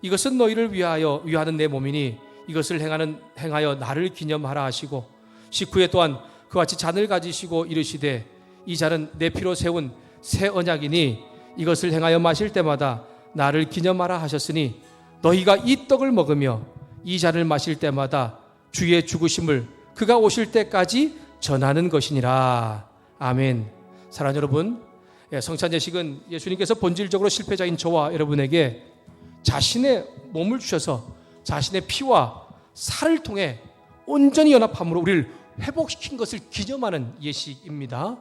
이것은 너희를 위하는 내 몸이니 이것을 행하여 나를 기념하라 하시고 식후에 또한 그와 같이 잔을 가지시고 이르시되 이 잔은 내 피로 세운 새 언약이니 이것을 행하여 마실 때마다 나를 기념하라 하셨으니 너희가 이 떡을 먹으며 이 잔을 마실 때마다 주의 죽으심을 그가 오실 때까지 전하는 것이니라. 아멘. 사랑하는 여러분, 성찬 예식은 예수님께서 본질적으로 실패자인 저와 여러분에게 자신의 몸을 주셔서 자신의 피와 살을 통해 온전히 연합함으로 우리를 회복시킨 것을 기념하는 예식입니다.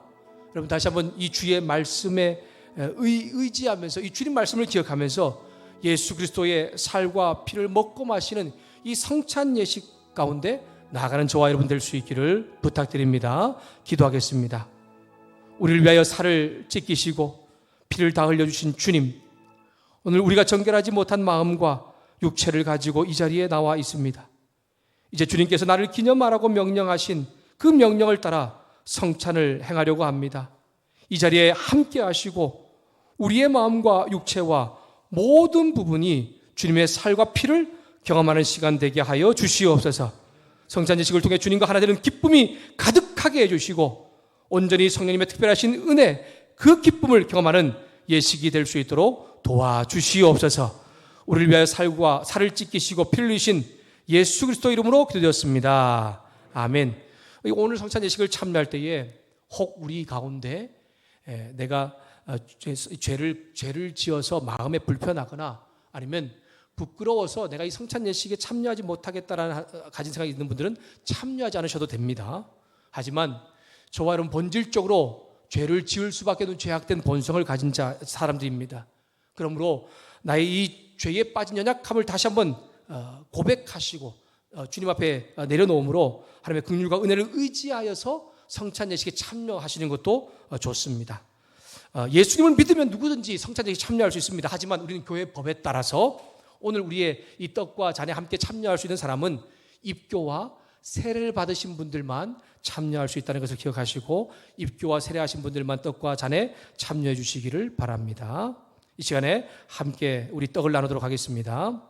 여러분 다시 한번 이 주의 말씀에 의지하면서 이 주님 말씀을 기억하면서 예수 그리스도의 살과 피를 먹고 마시는 이 성찬 예식 가운데 나아가는 저와 여러분 될 수 있기를 부탁드립니다. 기도하겠습니다. 우리를 위하여 살을 찢기시고 피를 다 흘려주신 주님, 오늘 우리가 정결하지 못한 마음과 육체를 가지고 이 자리에 나와 있습니다. 이제 주님께서 나를 기념하라고 명령하신 그 명령을 따라 성찬을 행하려고 합니다. 이 자리에 함께 하시고 우리의 마음과 육체와 모든 부분이 주님의 살과 피를 경험하는 시간 되게 하여 주시옵소서. 성찬 예식을 통해 주님과 하나 되는 기쁨이 가득하게 해주시고 온전히 성령님의 특별하신 은혜, 그 기쁨을 경험하는 예식이 될 수 있도록 도와주시옵소서. 우리를 위하여 살을 찢기시고 피를 흘리신 예수 그리스도 이름으로 기도드렸습니다. 아멘. 오늘 성찬 예식을 참여할 때에 혹 우리 가운데 내가 죄를 지어서 마음에 불편하거나 아니면 부끄러워서 내가 이 성찬 예식에 참여하지 못하겠다라는 가진 생각이 있는 분들은 참여하지 않으셔도 됩니다. 하지만 저와 여러분 본질적으로 죄를 지을 수밖에 없는 죄악된 본성을 가진 사람들입니다. 그러므로 나의 이 죄에 빠진 연약함을 다시 한번 고백하시고 주님 앞에 내려놓음으로 하나님의 긍휼과 은혜를 의지하여서 성찬 예식에 참여하시는 것도 좋습니다. 예수님을 믿으면 누구든지 성찬 예식에 참여할 수 있습니다. 하지만 우리는 교회 법에 따라서 오늘 우리의 이 떡과 잔에 함께 참여할 수 있는 사람은 입교와 세례를 받으신 분들만 참여할 수 있다는 것을 기억하시고 입교와 세례하신 분들만 떡과 잔에 참여해 주시기를 바랍니다. 이 시간에 함께 우리 떡을 나누도록 하겠습니다.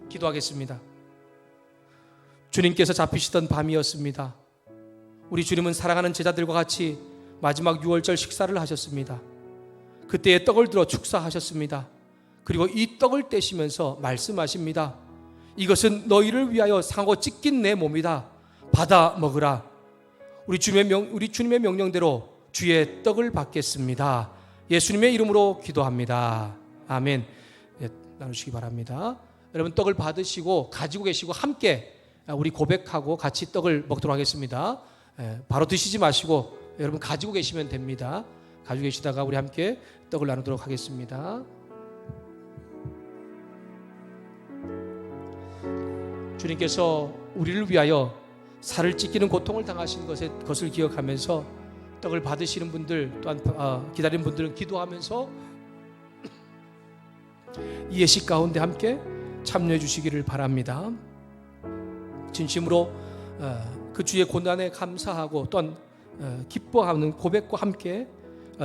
기도하겠습니다. 주님께서 잡히시던 밤이었습니다. 우리 주님은 사랑하는 제자들과 같이 마지막 유월절 식사를 하셨습니다. 그때에 떡을 들어 축사하셨습니다. 그리고 이 떡을 떼시면서 말씀하십니다. 이것은 너희를 위하여 상하고 찢긴 내 몸이다. 받아 먹으라. 우리 주님의 명령대로 주의 떡을 받겠습니다. 예수님의 이름으로 기도합니다. 아멘. 네, 나누시기 바랍니다. 여러분 떡을 받으시고 가지고 계시고 함께 우리 고백하고 같이 떡을 먹도록 하겠습니다. 바로 드시지 마시고 여러분 가지고 계시면 됩니다. 가지고 계시다가 우리 함께 떡을 나누도록 하겠습니다. 주님께서 우리를 위하여 살을 찢기는 고통을 당하신 것을 기억하면서 떡을 받으시는 분들 또한 기다리는 분들은 기도하면서 이 예식 가운데 함께 참여해 주시기를 바랍니다. 진심으로 그 주의 고난에 감사하고 또한 기뻐하는 고백과 함께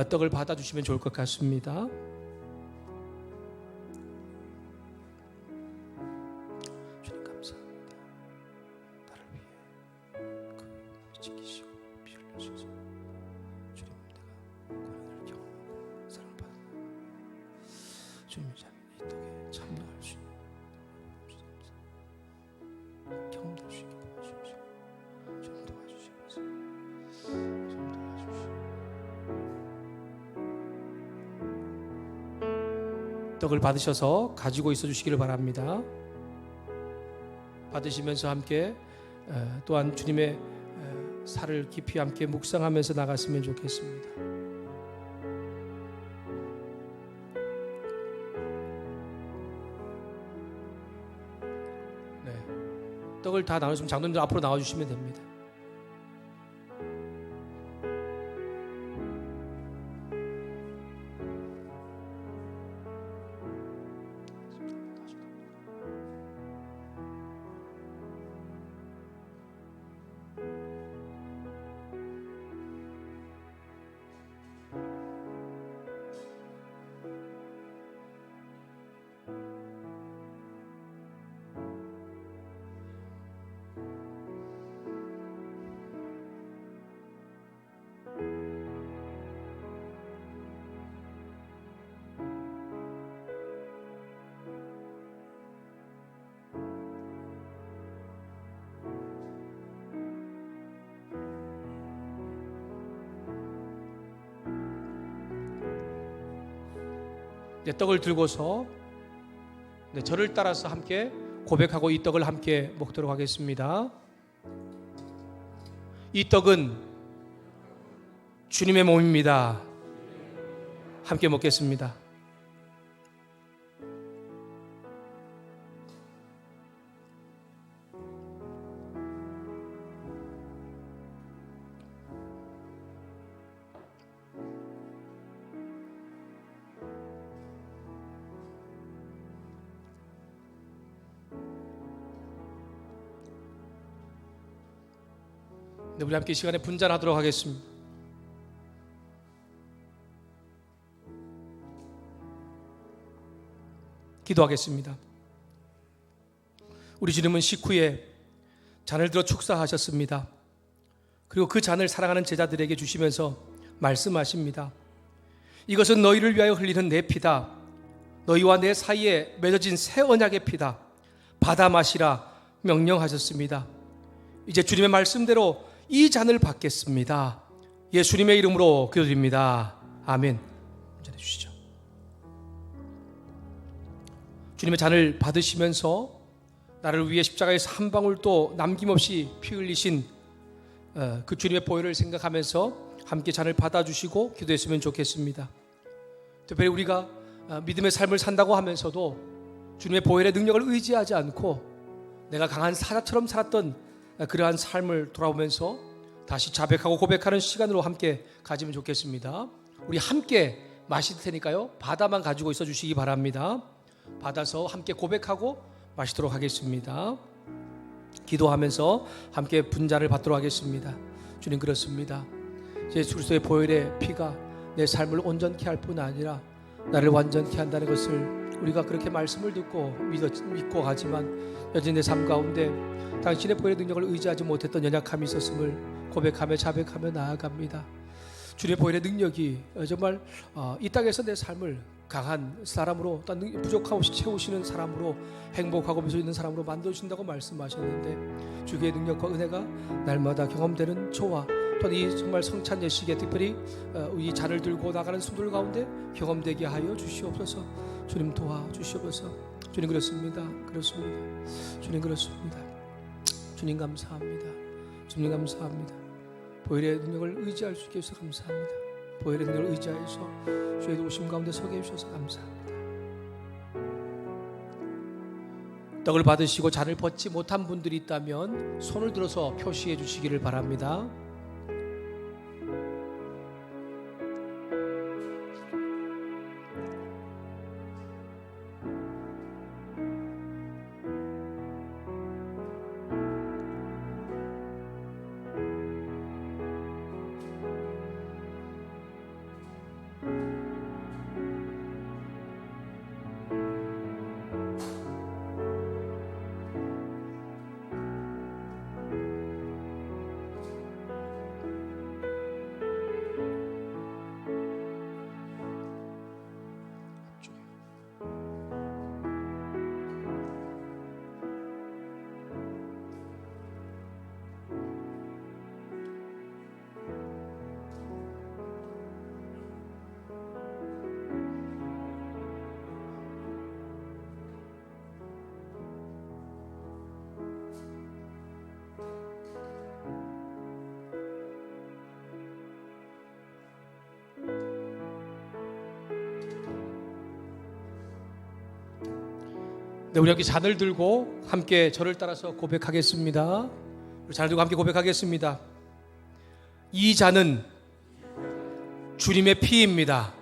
떡을 받아주시면 좋을 것 같습니다. 주님 감사합니다. 나를 위해 그 지키시고 피 흘려주셔서 주님 내가 고난을 경험하고 사랑받는 주님 이 떡에 참여할 수 있는 경험될 수 있게 도와주십시오. 좀 도와주시면서 좀 도와주십시오. 떡을 받으셔서 가지고 있어 주시기를 바랍니다. 받으시면서 함께 또한 주님의 살을 깊이 함께 묵상하면서 나갔으면 좋겠습니다. 네, 떡을 다 나누시면 장로님들 앞으로 나와주시면 됩니다. 떡을 들고서 저를 따라서 함께 고백하고 이 떡을 함께 먹도록 하겠습니다. 이 떡은 주님의 몸입니다. 함께 먹겠습니다. 우리 함께 이 시간에 분잔하도록 하겠습니다. 기도하겠습니다. 우리 주님은 식후에 잔을 들어 축사하셨습니다. 그리고 그 잔을 사랑하는 제자들에게 주시면서 말씀하십니다. 이것은 너희를 위하여 흘리는 내 피다. 너희와 내 사이에 맺어진 새 언약의 피다. 받아 마시라 명령하셨습니다. 이제 주님의 말씀대로 이 잔을 받겠습니다. 예수님의 이름으로 기도드립니다. 아멘. 전해 주시죠. 주님의 잔을 받으시면서 나를 위해 십자가에서 한 방울도 남김없이 피 흘리신 그 주님의 보혈을 생각하면서 함께 잔을 받아주시고 기도했으면 좋겠습니다. 특별히 우리가 믿음의 삶을 산다고 하면서도 주님의 보혈의 능력을 의지하지 않고 내가 강한 사자처럼 살았던 그러한 삶을 돌아보면서 다시 자백하고 고백하는 시간으로 함께 가지면 좋겠습니다. 우리 함께 마실 테니까요, 바다만 가지고 있어 주시기 바랍니다. 받아서 함께 고백하고 마시도록 하겠습니다. 기도하면서 함께 분잔을 받도록 하겠습니다. 주님, 그렇습니다. 예수 그리스도의 보혈의 피가 내 삶을 온전케 할 뿐 아니라 나를 완전케 한다는 것을 우리가 그렇게 말씀을 듣고 믿고 가지만 여전히 내 삶 가운데 당신의 보혈의 능력을 의지하지 못했던 연약함이 있었음을 고백하며 자백하며 나아갑니다. 주님의 보혈의 능력이 정말 이 땅에서 내 삶을 강한 사람으로, 또 부족함 없이 채우시는 사람으로, 행복하고 미소 있는 사람으로 만들어주신다고 말씀하셨는데, 주의 능력과 은혜가 날마다 경험되는 저와 또한 이 정말 성찬 예식에 특별히 이 잔을 들고 나가는 손들 가운데 경험되게 하여 주시옵소서. 주님 도와주시옵소서. 주님 그렇습니다. 주님 그렇습니다. 주님 감사합니다. 주님 감사합니다. 보혈의 능력을 의지할 수 있게 해주셔서 감사합니다. 보혈의 능력을 의지하여서 주의 오심 가운데 서게 해주셔서 감사합니다. 떡을 받으시고 잔을 벗지 못한 분들이 있다면 손을 들어서 표시해 주시기를 바랍니다. 네, 우리 함께 잔을 들고 함께 저를 따라서 고백하겠습니다. 우리 잔을 들고 함께 고백하겠습니다. 이 잔은 주님의 피입니다.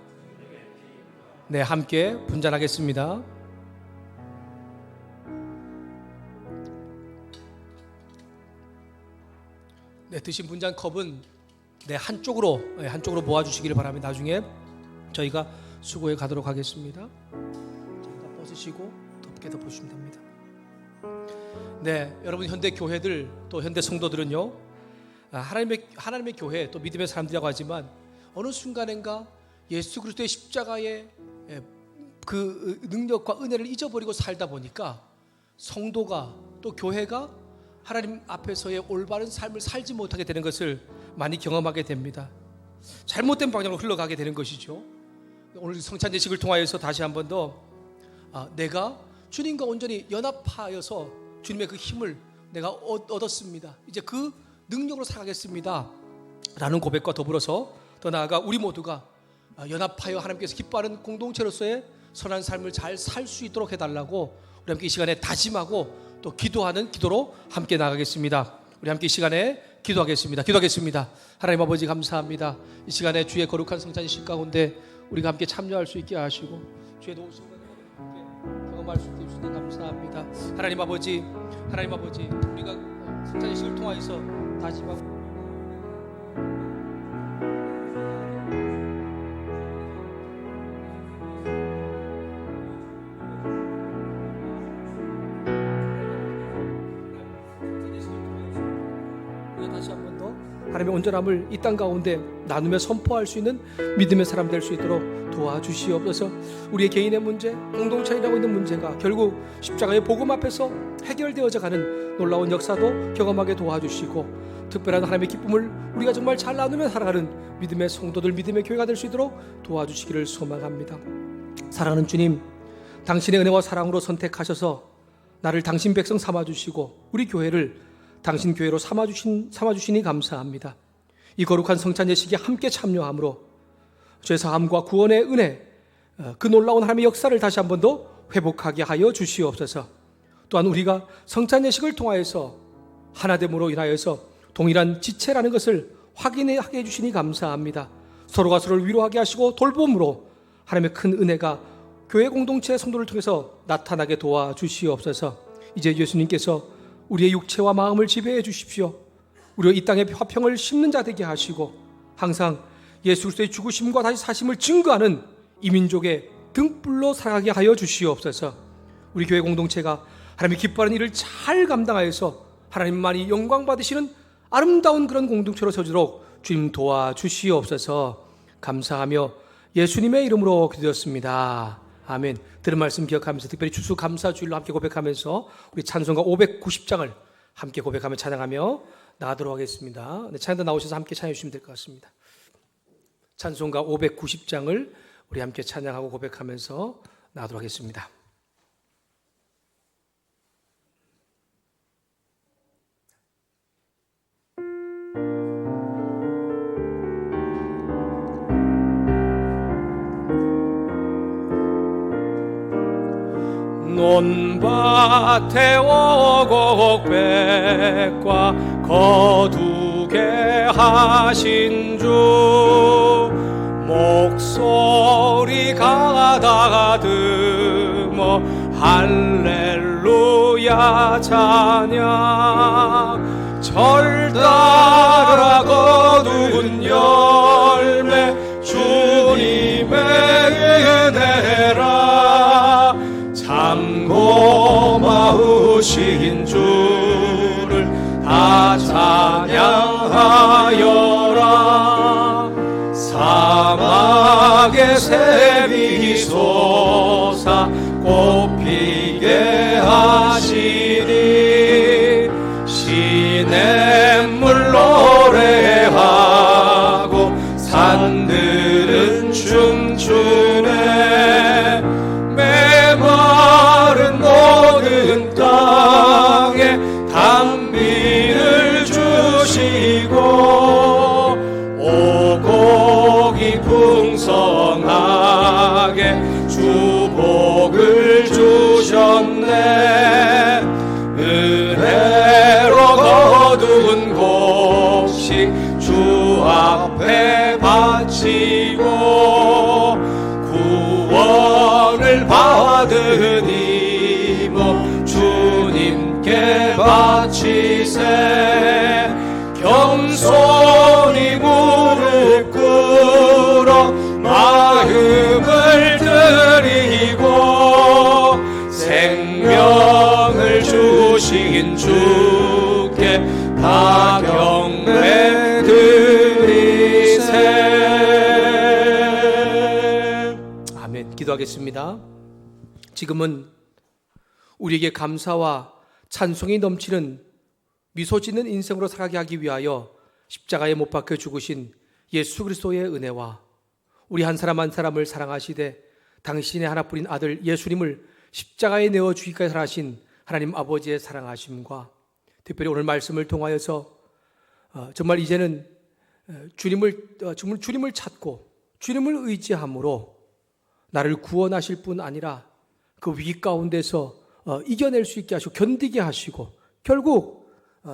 네, 함께 분잔하겠습니다. 네, 드신 분잔 컵은 한쪽으로 모아주시기를 바랍니다. 나중에 저희가 수고해 가도록 하겠습니다. 자, 벗으시고 덮게 덮어주시면 됩니다. 네, 여러분 현대 교회들 또 현대 성도들은요, 하나님의 교회 또 믿음의 사람들이라고 하지만 어느 순간인가 예수 그리스도의 십자가의 그 능력과 은혜를 잊어버리고 살다 보니까 성도가 또 교회가 하나님 앞에서의 올바른 삶을 살지 못하게 되는 것을 많이 경험하게 됩니다. 잘못된 방향으로 흘러가게 되는 것이죠. 오늘 성찬 예식을 통하여서 다시 한 번 더 내가 주님과 온전히 연합하여서 주님의 그 힘을 내가 얻었습니다. 이제 그 능력으로 살아가겠습니다 라는 고백과 더불어서 더 나아가 우리 모두가 연합하여 하나님께서 기뻐하는 공동체로서의 선한 삶을 잘 살 수 있도록 해달라고 우리 함께 이 시간에 다짐하고 또 기도하는 기도로 함께 나가겠습니다. 우리 함께 이 시간에 기도하겠습니다. 하나님 아버지 감사합니다. 이 시간에 주의 거룩한 성찬식 가운데 우리가 함께 참여할 수 있게 하시고 주의 도우심을 경험할 수 있게 해주시니 감사합니다. 하나님 아버지 우리가 성찬식을 통하여서 다짐하고 다시 한 번 더 하나님의 온전함을 이 땅 가운데 나누며 선포할 수 있는 믿음의 사람 될 수 있도록 도와주시옵소서. 우리의 개인의 문제, 공동체라고 있는 문제가 결국 십자가의 복음 앞에서 해결되어져 가는 놀라운 역사도 경험하게 도와주시고 특별한 하나님의 기쁨을 우리가 정말 잘 나누며 살아가는 믿음의 성도들, 믿음의 교회가 될 수 있도록 도와주시기를 소망합니다. 사랑하는 주님, 당신의 은혜와 사랑으로 선택하셔서 나를 당신 백성 삼아주시고 우리 교회를 당신 교회로 삼아주시니 감사합니다. 이 거룩한 성찬 예식에 함께 참여함으로 죄사함과 구원의 은혜, 그 놀라운 하나님의 역사를 다시 한 번 더 회복하게 하여 주시옵소서. 또한 우리가 성찬 예식을 통하여서 하나됨으로 인하여서 동일한 지체라는 것을 확인하게 해주시니 감사합니다. 서로가 서로를 위로하게 하시고 돌봄으로 하나님의 큰 은혜가 교회 공동체의 성도를 통해서 나타나게 도와주시옵소서. 이제 예수님께서 우리의 육체와 마음을 지배해 주십시오. 우리가 이 땅에 화평을 심는 자 되게 하시고 항상 예수 그리스도의 죽으심과 다시 사심을 증거하는 이 민족의 등불로 살아가게 하여 주시옵소서. 우리 교회 공동체가 하나님이 기뻐하는 일을 잘 감당하여서 하나님만이 영광 받으시는 아름다운 그런 공동체로 서도록 주님 도와주시옵소서. 감사하며 예수님의 이름으로 기도했습니다. 아멘. 들은 말씀 기억하면서 특별히 추수감사주일로 함께 고백하면서 우리 찬송가 590장을 함께 고백하며 찬양하며 나가도록 하겠습니다. 네, 찬양단 나오셔서 함께 찬양해 주시면 될 것 같습니다. 찬송가 590장을 우리 함께 찬양하고 고백하면서 나가도록 하겠습니다. 논밭에 오곡백과 거두게 하신 주 목소리 가다듬어 할렐루야 찬양 절 따라 거둔 열매 주님의 은혜라 참 고마우신 주를 다 찬양하여라 사막의 샘이 솟아 꽃피게 하시니 시냇물 노래하고 산들은 춤추네 메마른 모든 땅에 단비를 주시고 오곡이 풍성하게 주복을 주셨네 은혜로 거둔 곡식 주 앞에 바치고 구원을 받은 이몸 주님께 바치세 겸손히 무릎 꿇어 마음을 드리고 생명을 주신 주께 다 경배 드리세. 아멘. 기도하겠습니다. 지금은 우리에게 감사와 찬송이 넘치는 미소 짓는 인생으로 살아가게 하기 위하여 십자가에 못 박혀 죽으신 예수 그리스도의 은혜와 우리 한 사람 한 사람을 사랑하시되 당신의 하나뿐인 아들 예수님을 십자가에 내어 주기까지 사랑하신 하나님 아버지의 사랑하심과 특별히 오늘 말씀을 통하여서 정말 이제는 주님을 찾고 주님을 의지함으로 나를 구원하실 뿐 아니라 그 위기 가운데서 이겨낼 수 있게 하시고 견디게 하시고 결국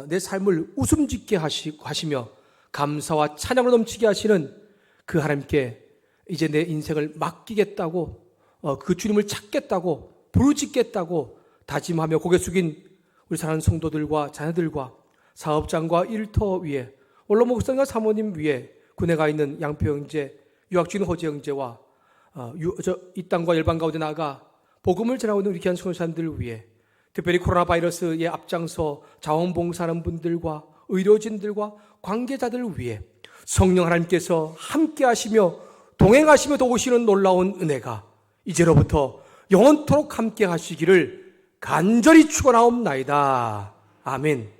내 삶을 웃음짓게 하시며 감사와 찬양으로 넘치게 하시는 그 하나님께 이제 내 인생을 맡기겠다고 그 주님을 찾겠다고 부르짖겠다고 다짐하며 고개 숙인 우리 사랑하는 성도들과 자녀들과 사업장과 일터 위에 원로 목사님과 사모님 위에 군에 가 있는 양표 형제, 유학 중인 호재 형제와 이 땅과 열방 가운데 나아가 복음을 전하고 있는 우리 귀한 선교사님들 위해 특별히 코로나 바이러스에 앞장서 자원봉사하는 분들과 의료진들과 관계자들을 위해 성령 하나님께서 함께 하시며 동행하시며 도우시는 놀라운 은혜가 이제로부터 영원토록 함께 하시기를 간절히 축원하옵나이다. 아멘.